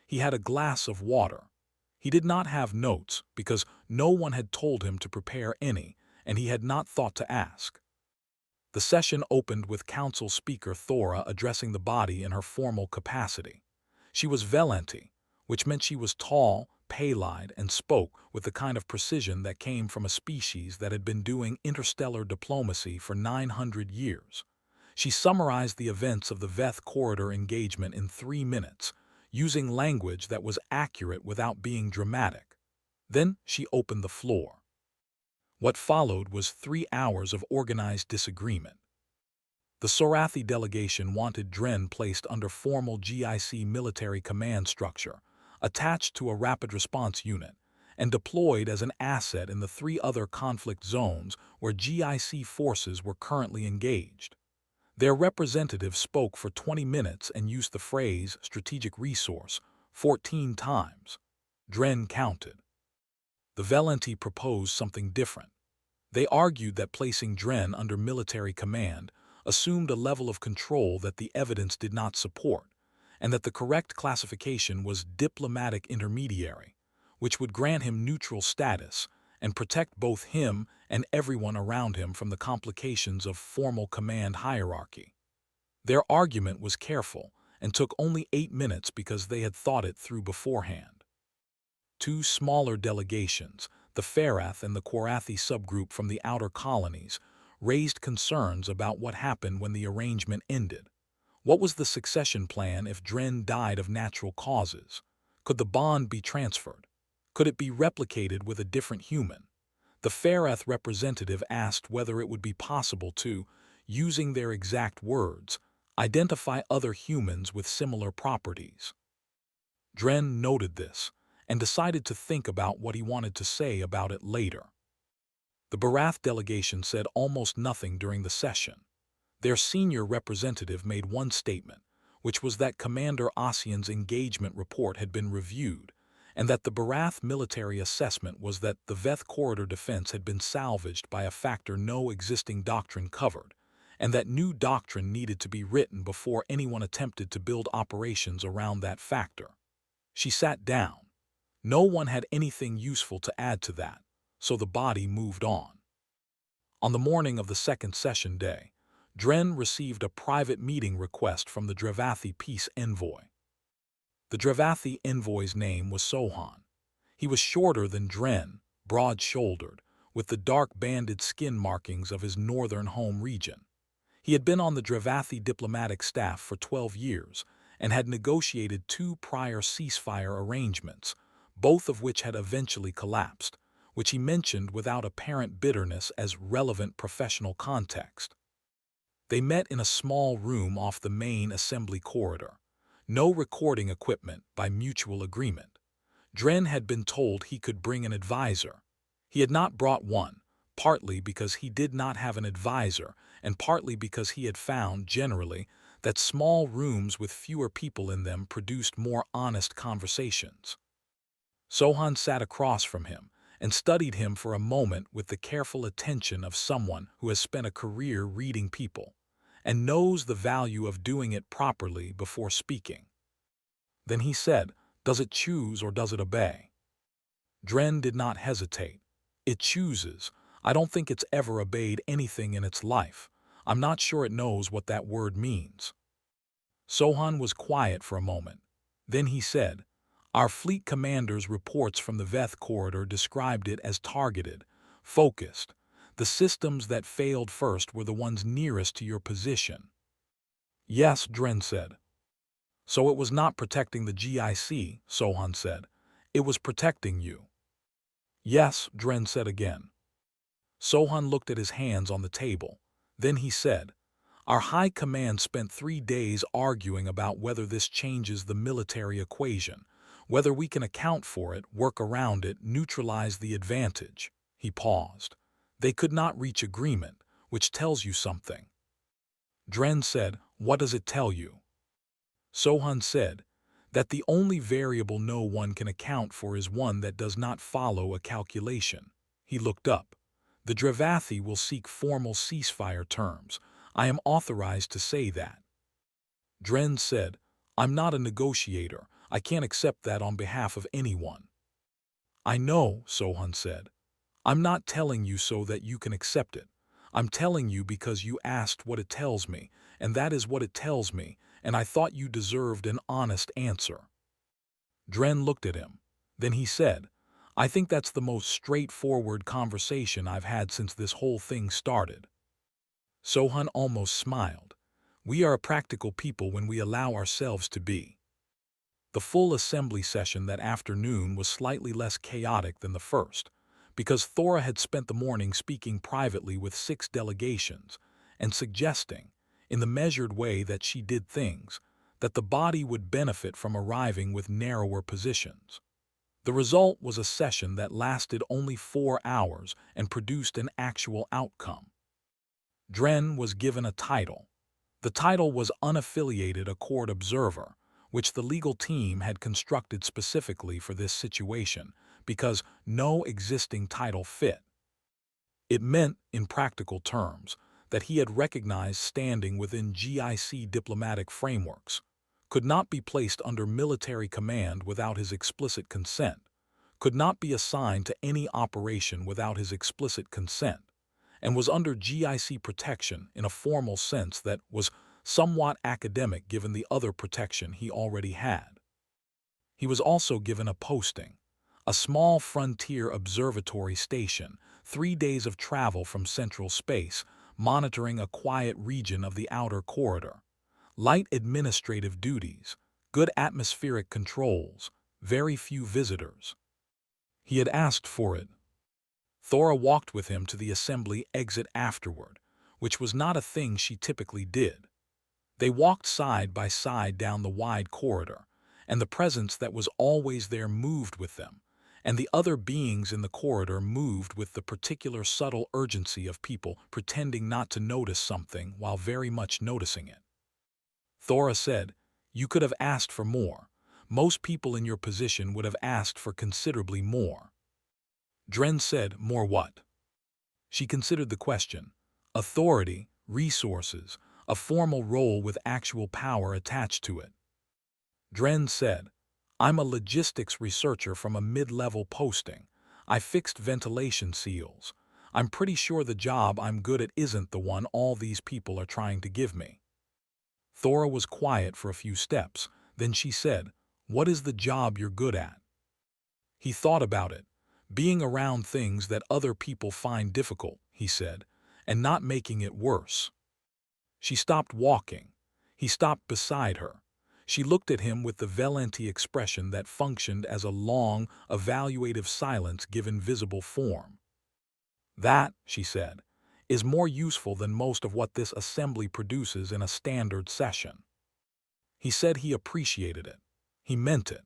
He had a glass of water. He did not have notes because no one had told him to prepare any, and he had not thought to ask. The session opened with Council Speaker Thora addressing the body in her formal capacity. She was Velenti, which meant she was tall, pale-eyed, and spoke with the kind of precision that came from a species that had been doing interstellar diplomacy for 900 years. She summarized the events of the Veth Corridor engagement in 3 minutes, using language that was accurate without being dramatic. Then she opened the floor. What followed was 3 hours of organized disagreement. The Sorathi delegation wanted Dren placed under formal GIC military command structure, attached to a rapid response unit, and deployed as an asset in the 3 other conflict zones where GIC forces were currently engaged. Their representative spoke for 20 minutes and used the phrase strategic resource 14 times. Dren counted. The Velenti proposed something different. They argued that placing Dren under military command, assumed a level of control that the evidence did not support, and that the correct classification was diplomatic intermediary, which would grant him neutral status and protect both him and everyone around him from the complications of formal command hierarchy. Their argument was careful and took only 8 minutes because they had thought it through beforehand. Two smaller delegations, the Ferath and the Quarathi subgroup from the outer colonies, raised concerns about what happened when the arrangement ended. What was the succession plan if Dren died of natural causes? Could the bond be transferred? Could it be replicated with a different human? The Ferath representative asked whether it would be possible to, using their exact words, identify other humans with similar properties. Dren noted this and decided to think about what he wanted to say about it later. The Barath delegation said almost nothing during the session. Their senior representative made one statement, which was that Commander Ossian's engagement report had been reviewed, and that the Barath military assessment was that the Veth corridor defense had been salvaged by a factor no existing doctrine covered, and that new doctrine needed to be written before anyone attempted to build operations around that factor. She sat down. No one had anything useful to add to that, so the body moved on. On the morning of the second session day, Dren received a private meeting request from the Drevathi peace envoy. The Drevathi envoy's name was Sohan. He was shorter than Dren, broad-shouldered, with the dark banded skin markings of his northern home region. He had been on the Drevathi diplomatic staff for 12 years and had negotiated 2 prior ceasefire arrangements, both of which had eventually collapsed, which he mentioned without apparent bitterness as relevant professional context. They met in a small room off the main assembly corridor. No recording equipment by mutual agreement. Dren had been told he could bring an advisor. He had not brought one, partly because he did not have an advisor and partly because he had found, generally, that small rooms with fewer people in them produced more honest conversations. Sohan sat across from him and studied him for a moment with the careful attention of someone who has spent a career reading people and knows the value of doing it properly before speaking. Then he said, "Does it choose or does it obey?" Dren did not hesitate. "It chooses. I don't think it's ever obeyed anything in its life. I'm not sure it knows what that word means." Sohan was quiet for a moment. Then he said, "Our fleet commander's reports from the Veth corridor described it as targeted, focused. The systems that failed first were the ones nearest to your position." "Yes," Dren said. "So it was not protecting the GIC," Sohan said. "It was protecting you." "Yes," Dren said again. Sohan looked at his hands on the table. Then he said, "Our high command spent 3 days arguing about whether this changes the military equation, whether we can account for it, work around it, neutralize the advantage." He paused. "They could not reach agreement, which tells you something." Dren said, "What does it tell you?" Sohan said, "That the only variable no one can account for is one that does not follow a calculation." He looked up. "The Drevathi will seek formal ceasefire terms. I am authorized to say that." Dren said, "I'm not a negotiator. I can't accept that on behalf of anyone." "I know," Sohan said. "I'm not telling you so that you can accept it. I'm telling you because you asked what it tells me, and that is what it tells me, and I thought you deserved an honest answer." Dren looked at him. Then he said, "I think that's the most straightforward conversation I've had since this whole thing started." Sohan almost smiled. "We are a practical people when we allow ourselves to be." The full assembly session that afternoon was slightly less chaotic than the first, because Thora had spent the morning speaking privately with 6 delegations and suggesting, in the measured way that she did things, that the body would benefit from arriving with narrower positions. The result was a session that lasted only 4 hours and produced an actual outcome. Dren was given a title. The title was Unaffiliated Accord Observer, which the legal team had constructed specifically for this situation because no existing title fit. It meant, in practical terms, that he had recognized standing within GIC diplomatic frameworks, could not be placed under military command without his explicit consent, could not be assigned to any operation without his explicit consent, and was under GIC protection in a formal sense that was somewhat academic given the other protection he already had. He was also given a posting, a small frontier observatory station, 3 days of travel from central space, monitoring a quiet region of the outer corridor, light administrative duties, good atmospheric controls, very few visitors. He had asked for it. Thora walked with him to the assembly exit afterward, which was not a thing she typically did. They walked side by side down the wide corridor, and the presence that was always there moved with them, and the other beings in the corridor moved with the particular subtle urgency of people pretending not to notice something while very much noticing it. Thora said, "You could have asked for more. Most people in your position would have asked for considerably more." Dren said, "More what?" She considered the question. Authority, resources, a formal role with actual power attached to it. Dren said, "I'm a logistics researcher from a mid-level posting. I fixed ventilation seals. I'm pretty sure the job I'm good at isn't the one all these people are trying to give me." Thora was quiet for a few steps. Then she said, "What is the job you're good at?" He thought about it. "Being around things that other people find difficult," he said, "and not making it worse." She stopped walking. He stopped beside her. She looked at him with the Valenti expression that functioned as a long, evaluative silence given visible form. "That," she said, "is more useful than most of what this assembly produces in a standard session." He said he appreciated it. He meant it.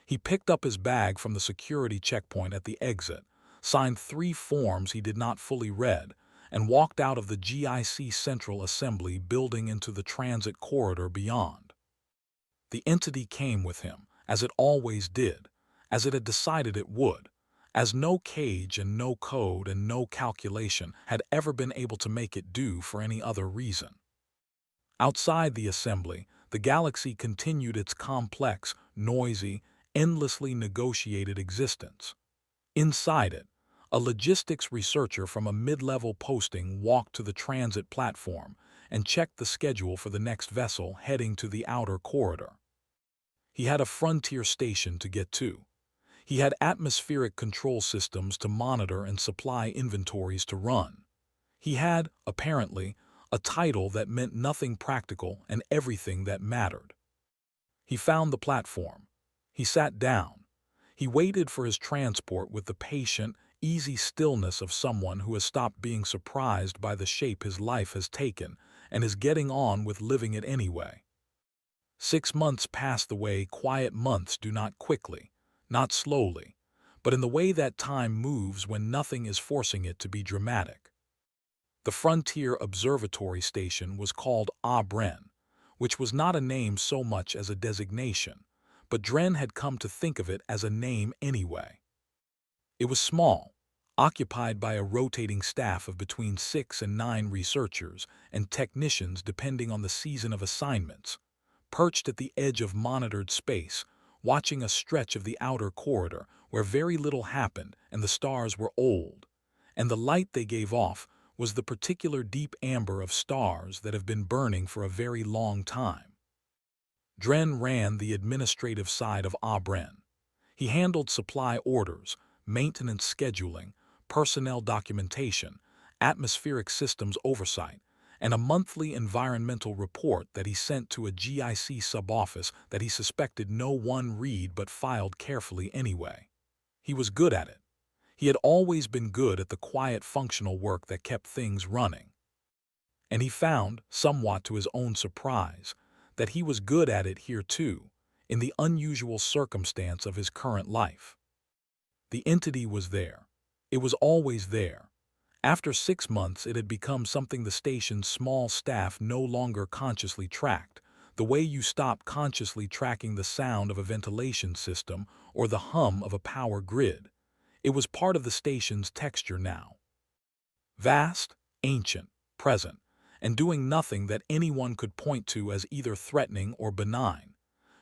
He picked up his bag from the security checkpoint at the exit, signed 3 forms he did not fully read, and walked out of the GIC Central Assembly building into the transit corridor beyond. The entity came with him, as it always did, as it had decided it would, as no cage and no code and no calculation had ever been able to make it do for any other reason. Outside the assembly, the galaxy continued its complex, noisy, endlessly negotiated existence. Inside it, a logistics researcher from a mid-level posting walked to the transit platform and checked the schedule for the next vessel heading to the outer corridor. He had a frontier station to get to. He had atmospheric control systems to monitor and supply inventories to run. He had, apparently, a title that meant nothing practical and everything that mattered. He found the platform. He sat down. He waited for his transport with the patient, easy stillness of someone who has stopped being surprised by the shape his life has taken and is getting on with living it anyway. 6 months passed the way quiet months do, not quickly, not slowly, but in the way that time moves when nothing is forcing it to be dramatic. The Frontier Observatory Station was called Bren, which was not a name so much as a designation, but Dren had come to think of it as a name anyway. It was small, occupied by a rotating staff of between 6 and 9 researchers and technicians depending on the season of assignments, perched at the edge of monitored space, watching a stretch of the outer corridor where very little happened and the stars were old, and the light they gave off was the particular deep amber of stars that have been burning for a very long time. Dren ran the administrative side of Bren. He handled supply orders, maintenance scheduling, personnel documentation, atmospheric systems oversight, and a monthly environmental report that he sent to a GIC sub-office that he suspected no one read but filed carefully anyway. He was good at it. He had always been good at the quiet functional work that kept things running. And he found, somewhat to his own surprise, that he was good at it here too, in the unusual circumstance of his current life. The entity was there. It was always there. After 6 months, it had become something the station's small staff no longer consciously tracked, the way you stop consciously tracking the sound of a ventilation system or the hum of a power grid. It was part of the station's texture now. Vast, ancient, present, and doing nothing that anyone could point to as either threatening or benign,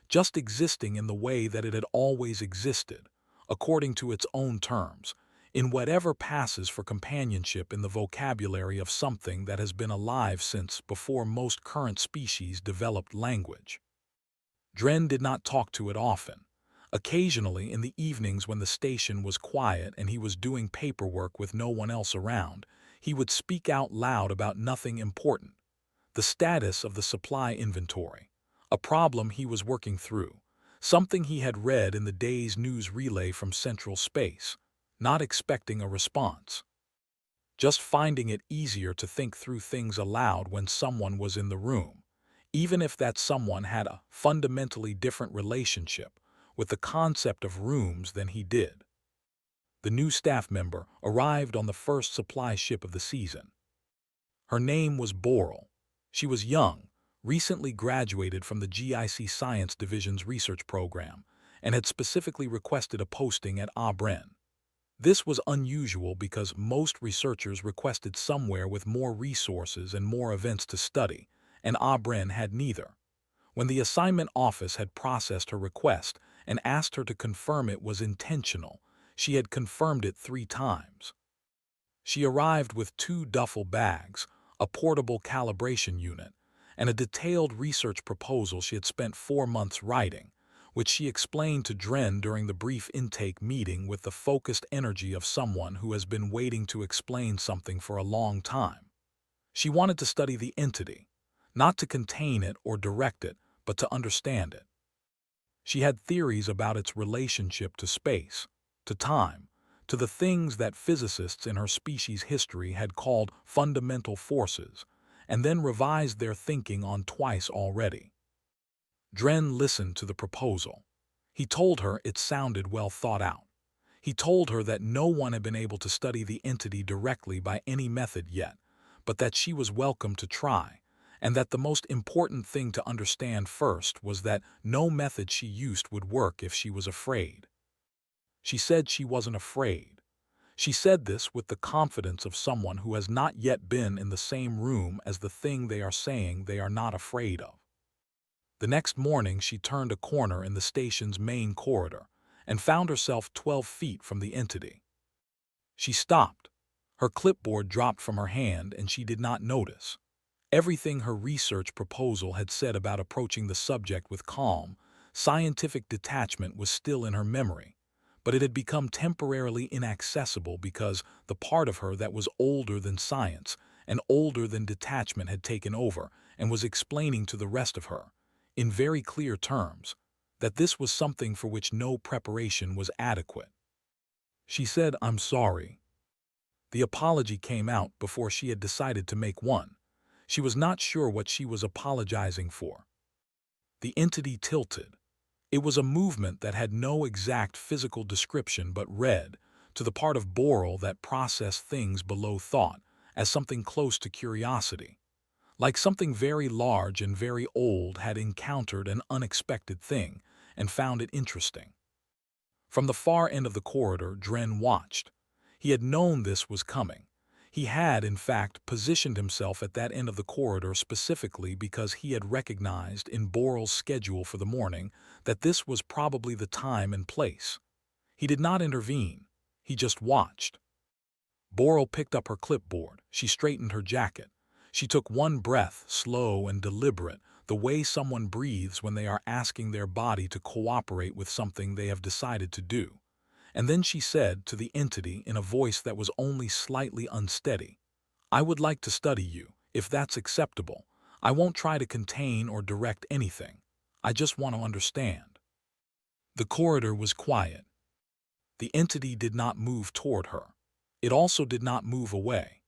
just existing in the way that it had always existed, according to its own terms, in whatever passes for companionship in the vocabulary of something that has been alive since before most current species developed language. Dren did not talk to it often. Occasionally, in the evenings when the station was quiet and he was doing paperwork with no one else around, he would speak out loud about nothing important. The status of the supply inventory, a problem he was working through, something he had read in the day's news relay from Central Space, not expecting a response. Just finding it easier to think through things aloud when someone was in the room, even if that someone had a fundamentally different relationship with the concept of rooms than he did. The new staff member arrived on the first supply ship of the season. Her name was Boral. She was young, recently graduated from the GIC Science Division's research program, and had specifically requested a posting at Abren. This was unusual because most researchers requested somewhere with more resources and more events to study, and Abren had neither. When the assignment office had processed her request and asked her to confirm it was intentional, she had confirmed it 3 times. She arrived with 2 duffel bags, a portable calibration unit, and a detailed research proposal she had spent 4 months writing, which she explained to Dren during the brief intake meeting with the focused energy of someone who has been waiting to explain something for a long time. She wanted to study the entity, not to contain it or direct it, but to understand it. She had theories about its relationship to space, to time, to the things that physicists in her species' history had called fundamental forces, and then revised their thinking on twice already. Dren listened to the proposal. He told her it sounded well thought out. He told her that no one had been able to study the entity directly by any method yet, but that she was welcome to try, and that the most important thing to understand first was that no method she used would work if she was afraid. She said she wasn't afraid. She said this with the confidence of someone who has not yet been in the same room as the thing they are saying they are not afraid of. The next morning she turned a corner in the station's main corridor and found herself 12 feet from the entity. She stopped. Her clipboard dropped from her hand and she did not notice. Everything her research proposal had said about approaching the subject with calm, scientific detachment was still in her memory, but it had become temporarily inaccessible because the part of her that was older than science and older than detachment had taken over and was explaining to the rest of her, in very clear terms, that this was something for which no preparation was adequate. She said, "I'm sorry." The apology came out before she had decided to make one. She was not sure what she was apologizing for. The entity tilted. It was a movement that had no exact physical description but read, to the part of Boral that processed things below thought, as something close to curiosity. Like something very large and very old had encountered an unexpected thing and found it interesting. From the far end of the corridor, Dren watched. He had known this was coming. He had, in fact, positioned himself at that end of the corridor specifically because he had recognized in Boral's schedule for the morning that this was probably the time and place. He did not intervene. He just watched. Boral picked up her clipboard. She straightened her jacket. She took one breath, slow and deliberate, the way someone breathes when they are asking their body to cooperate with something they have decided to do. And then she said to the entity in a voice that was only slightly unsteady, "I would like to study you, if that's acceptable. I won't try to contain or direct anything. I just want to understand." The corridor was quiet. The entity did not move toward her. It also did not move away.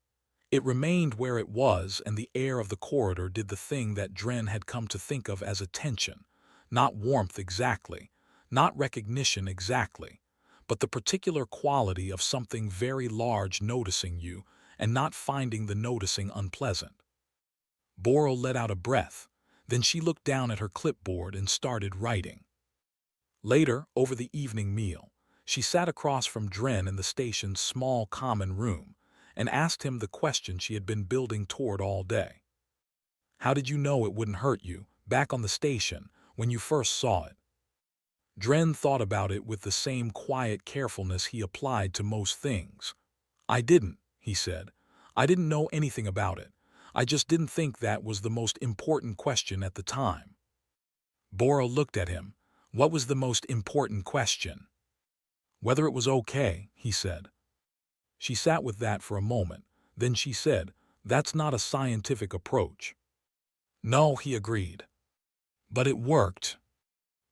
It remained where it was, and the air of the corridor did the thing that Dren had come to think of as attention, not warmth exactly, not recognition exactly, but the particular quality of something very large noticing you and not finding the noticing unpleasant. Boral let out a breath. Then she looked down at her clipboard and started writing. Later, over the evening meal, she sat across from Dren in the station's small common room and asked him the question she had been building toward all day. How did you know it wouldn't hurt you, back on the station, when you first saw it? Dren thought about it with the same quiet carefulness he applied to most things. I didn't, he said. I didn't know anything about it. I just didn't think that was the most important question at the time. Bora looked at him. What was the most important question? Whether it was okay, he said. She sat with that for a moment. Then she said, that's not a scientific approach. No, he agreed. But it worked.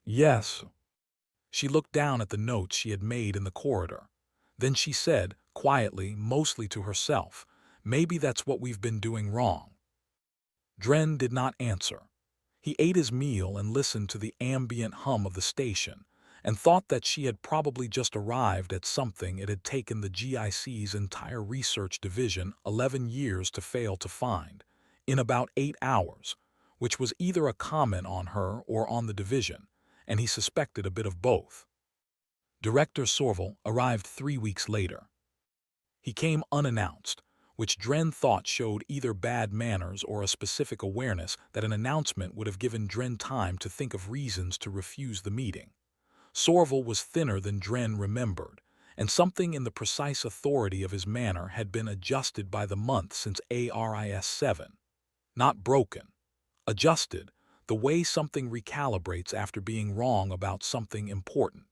Yes. She looked down at the notes she had made in the corridor. Then she said, quietly, mostly to herself, maybe that's what we've been doing wrong. Dren did not answer. He ate his meal and listened to the ambient hum of the station, and thought that she had probably just arrived at something it had taken the GIC's entire research division 11 years to fail to find, in about 8 hours, which was either a comment on her or on the division, and he suspected a bit of both. Director Sorval arrived 3 weeks later. He came unannounced, which Dren thought showed either bad manners or a specific awareness that an announcement would have given Dren time to think of reasons to refuse the meeting. Sorval was thinner than Dren remembered, and something in the precise authority of his manner had been adjusted by the month since ARIS 7. Not broken. Adjusted, the way something recalibrates after being wrong about something important.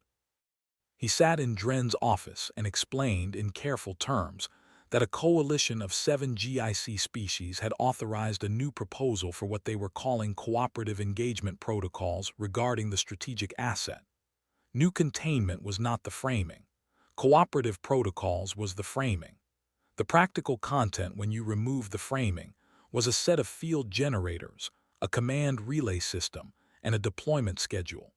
He sat in Dren's office and explained in careful terms that a coalition of 7 GIC species had authorized a new proposal for what they were calling cooperative engagement protocols regarding the strategic asset. New containment was not the framing. Cooperative protocols was the framing. The practical content when you remove the framing was a set of field generators, a command relay system, and a deployment schedule.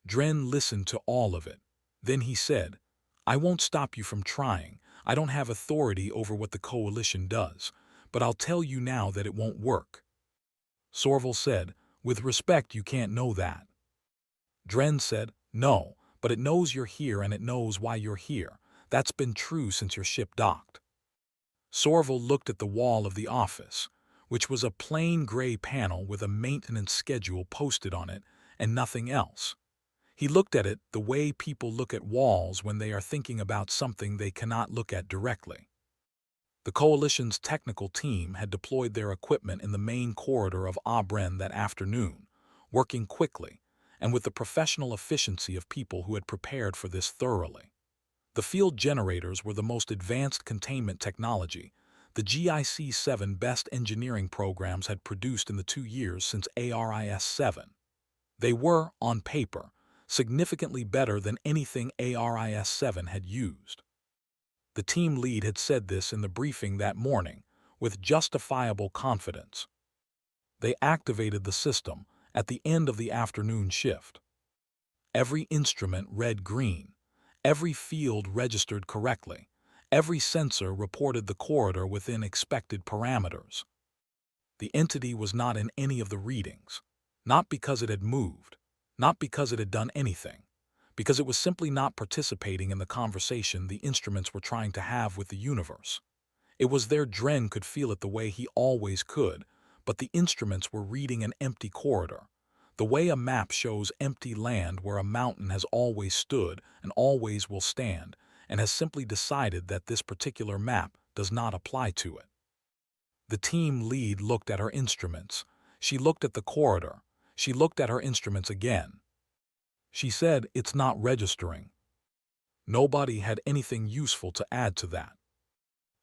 Dren listened to all of it. Then he said, I won't stop you from trying. I don't have authority over what the coalition does, but I'll tell you now that it won't work. Sorval said, with respect, you can't know that. Dren said, no, but it knows you're here and it knows why you're here. That's been true since your ship docked. Sorval looked at the wall of the office, which was a plain gray panel with a maintenance schedule posted on it and nothing else. He looked at it the way people look at walls when they are thinking about something they cannot look at directly. The Coalition's technical team had deployed their equipment in the main corridor of Abren that afternoon, working quickly, and with the professional efficiency of people who had prepared for this thoroughly. The field generators were the most advanced containment technology the GIC-7 best engineering programs had produced in the 2 years since ARIS-7. They were, on paper, significantly better than anything ARIS-7 had used. The team lead had said this in the briefing that morning, with justifiable confidence. They activated the system at the end of the afternoon shift. Every instrument read green. Every field registered correctly. Every sensor reported the corridor within expected parameters. The entity was not in any of the readings, not because it had moved, not because it had done anything, because it was simply not participating in the conversation the instruments were trying to have with the universe. It was there Dren could feel it the way he always could, but the instruments were reading an empty corridor, the way a map shows empty land where a mountain has always stood and always will stand, and has simply decided that this particular map does not apply to it. The team lead looked at her instruments. She looked at the corridor. She looked at her instruments again. She said, it's not registering. Nobody had anything useful to add to that.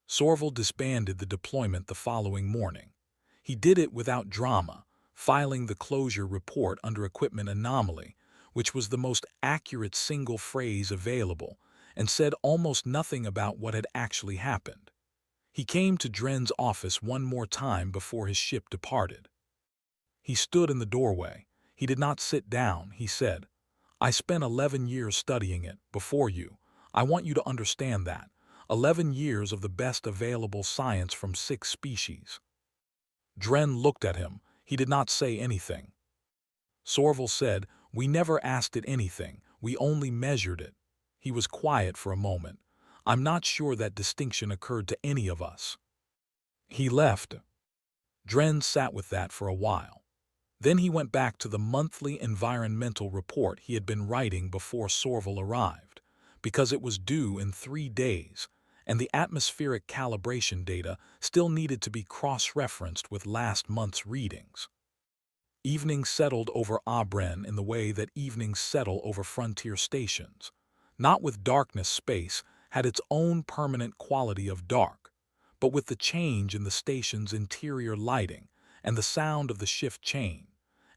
Sorval disbanded the deployment the following morning. He did it without drama, filing the closure report under equipment anomaly, which was the most accurate single phrase available, and said almost nothing about what had actually happened. He came to Dren's office one more time before his ship departed. He stood in the doorway. He did not sit down, he said. I spent 11 years studying it, before you. I want you to understand that. 11 years of the best available science from 6 species. Dren looked at him. He did not say anything. Sorval said, we never asked it anything. We only measured it. He was quiet for a moment. I'm not sure that distinction occurred to any of us. He left. Dren sat with that for a while. Then he went back to the monthly environmental report he had been writing before Sorval arrived, because it was due in 3 days, and the atmospheric calibration data still needed to be cross-referenced with last month's readings. Evening settled over Abren in the way that evenings settle over frontier stations. Not with darkness, space had its own permanent quality of dark, but with the change in the station's interior lighting and the sound of the shift chain,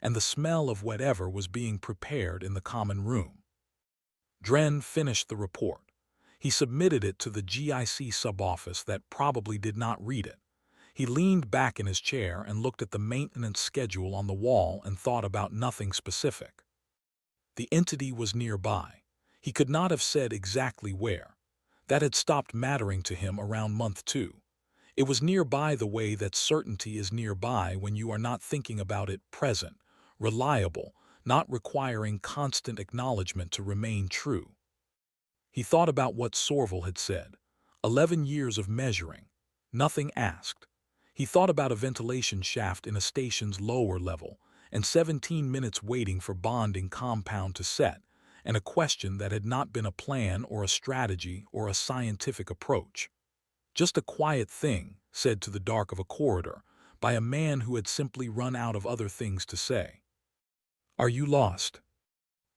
and the smell of whatever was being prepared in the common room. Dren finished the report. He submitted it to the GIC sub-office that probably did not read it. He leaned back in his chair and looked at the maintenance schedule on the wall and thought about nothing specific. The entity was nearby. He could not have said exactly where. That had stopped mattering to him around month 2. It was nearby the way that certainty is nearby when you are not thinking about it, present, reliable, not requiring constant acknowledgement to remain true. He thought about what Sorval had said. 11 years of measuring. Nothing asked. He thought about a ventilation shaft in a station's lower level, and 17 minutes waiting for bonding compound to set, and a question that had not been a plan or a strategy or a scientific approach. Just a quiet thing, said to the dark of a corridor, by a man who had simply run out of other things to say. Are you lost?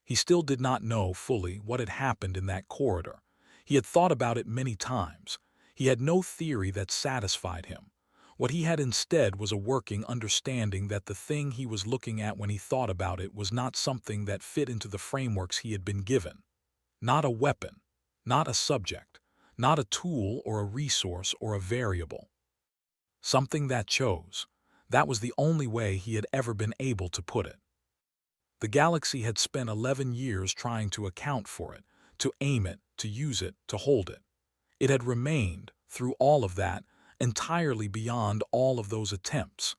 He still did not know fully what had happened in that corridor. He had thought about it many times. He had no theory that satisfied him. What he had instead was a working understanding that the thing he was looking at when he thought about it was not something that fit into the frameworks he had been given. Not a weapon, not a subject, not a tool or a resource or a variable. Something that chose. That was the only way he had ever been able to put it. The galaxy had spent 11 years trying to account for it, to aim it, to use it, to hold it. It had remained, through all of that, entirely beyond all of those attempts,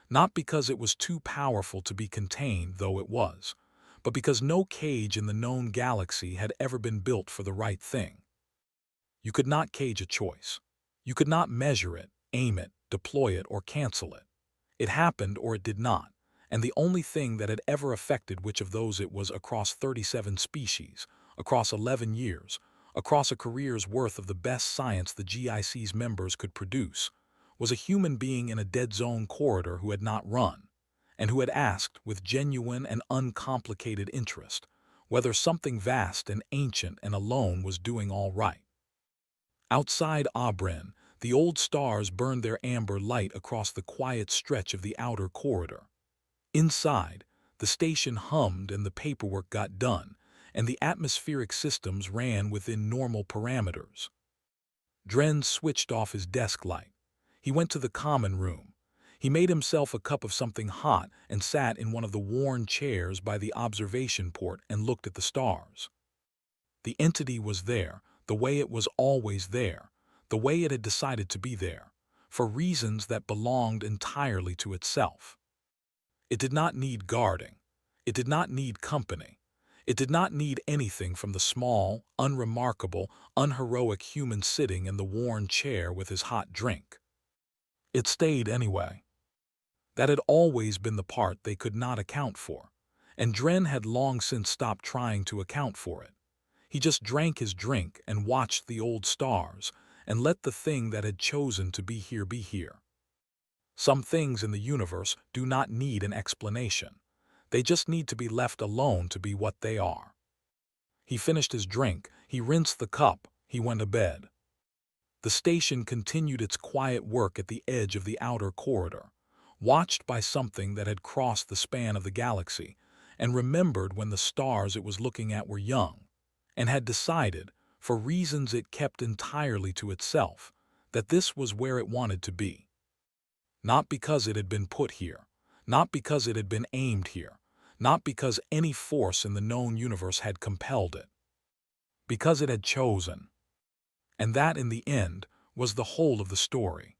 not because it was too powerful to be contained, though it was, but because no cage in the known galaxy had ever been built for the right thing. You could not cage a choice. You could not measure it, aim it, deploy it, or cancel it. It happened or it did not, and the only thing that had ever affected which of those it was across 37 species, across 11 years, across a career's worth of the best science the GIC's members could produce, was a human being in a dead zone corridor who had not run, and who had asked, with genuine and uncomplicated interest, whether something vast and ancient and alone was doing all right. Outside Abren, the old stars burned their amber light across the quiet stretch of the outer corridor. Inside, the station hummed and the paperwork got done, and the atmospheric systems ran within normal parameters. Dren switched off his desk light. He went to the common room. He made himself a cup of something hot and sat in one of the worn chairs by the observation port and looked at the stars. The entity was there, the way it was always there, the way it had decided to be there, for reasons that belonged entirely to itself. It did not need guarding. It did not need company. It did not need anything from the small, unremarkable, unheroic human sitting in the worn chair with his hot drink. It stayed anyway. That had always been the part they could not account for, and Dren had long since stopped trying to account for it. He just drank his drink and watched the old stars, and let the thing that had chosen to be here be here. Some things in the universe do not need an explanation. They just need to be left alone to be what they are. He finished his drink, he rinsed the cup, he went to bed. The station continued its quiet work at the edge of the outer corridor, watched by something that had crossed the span of the galaxy, and remembered when the stars it was looking at were young, and had decided, for reasons it kept entirely to itself, that this was where it wanted to be. Not because it had been put here, not because it had been aimed here, not because any force in the known universe had compelled it. Because it had chosen. And that, in the end, was the whole of the story.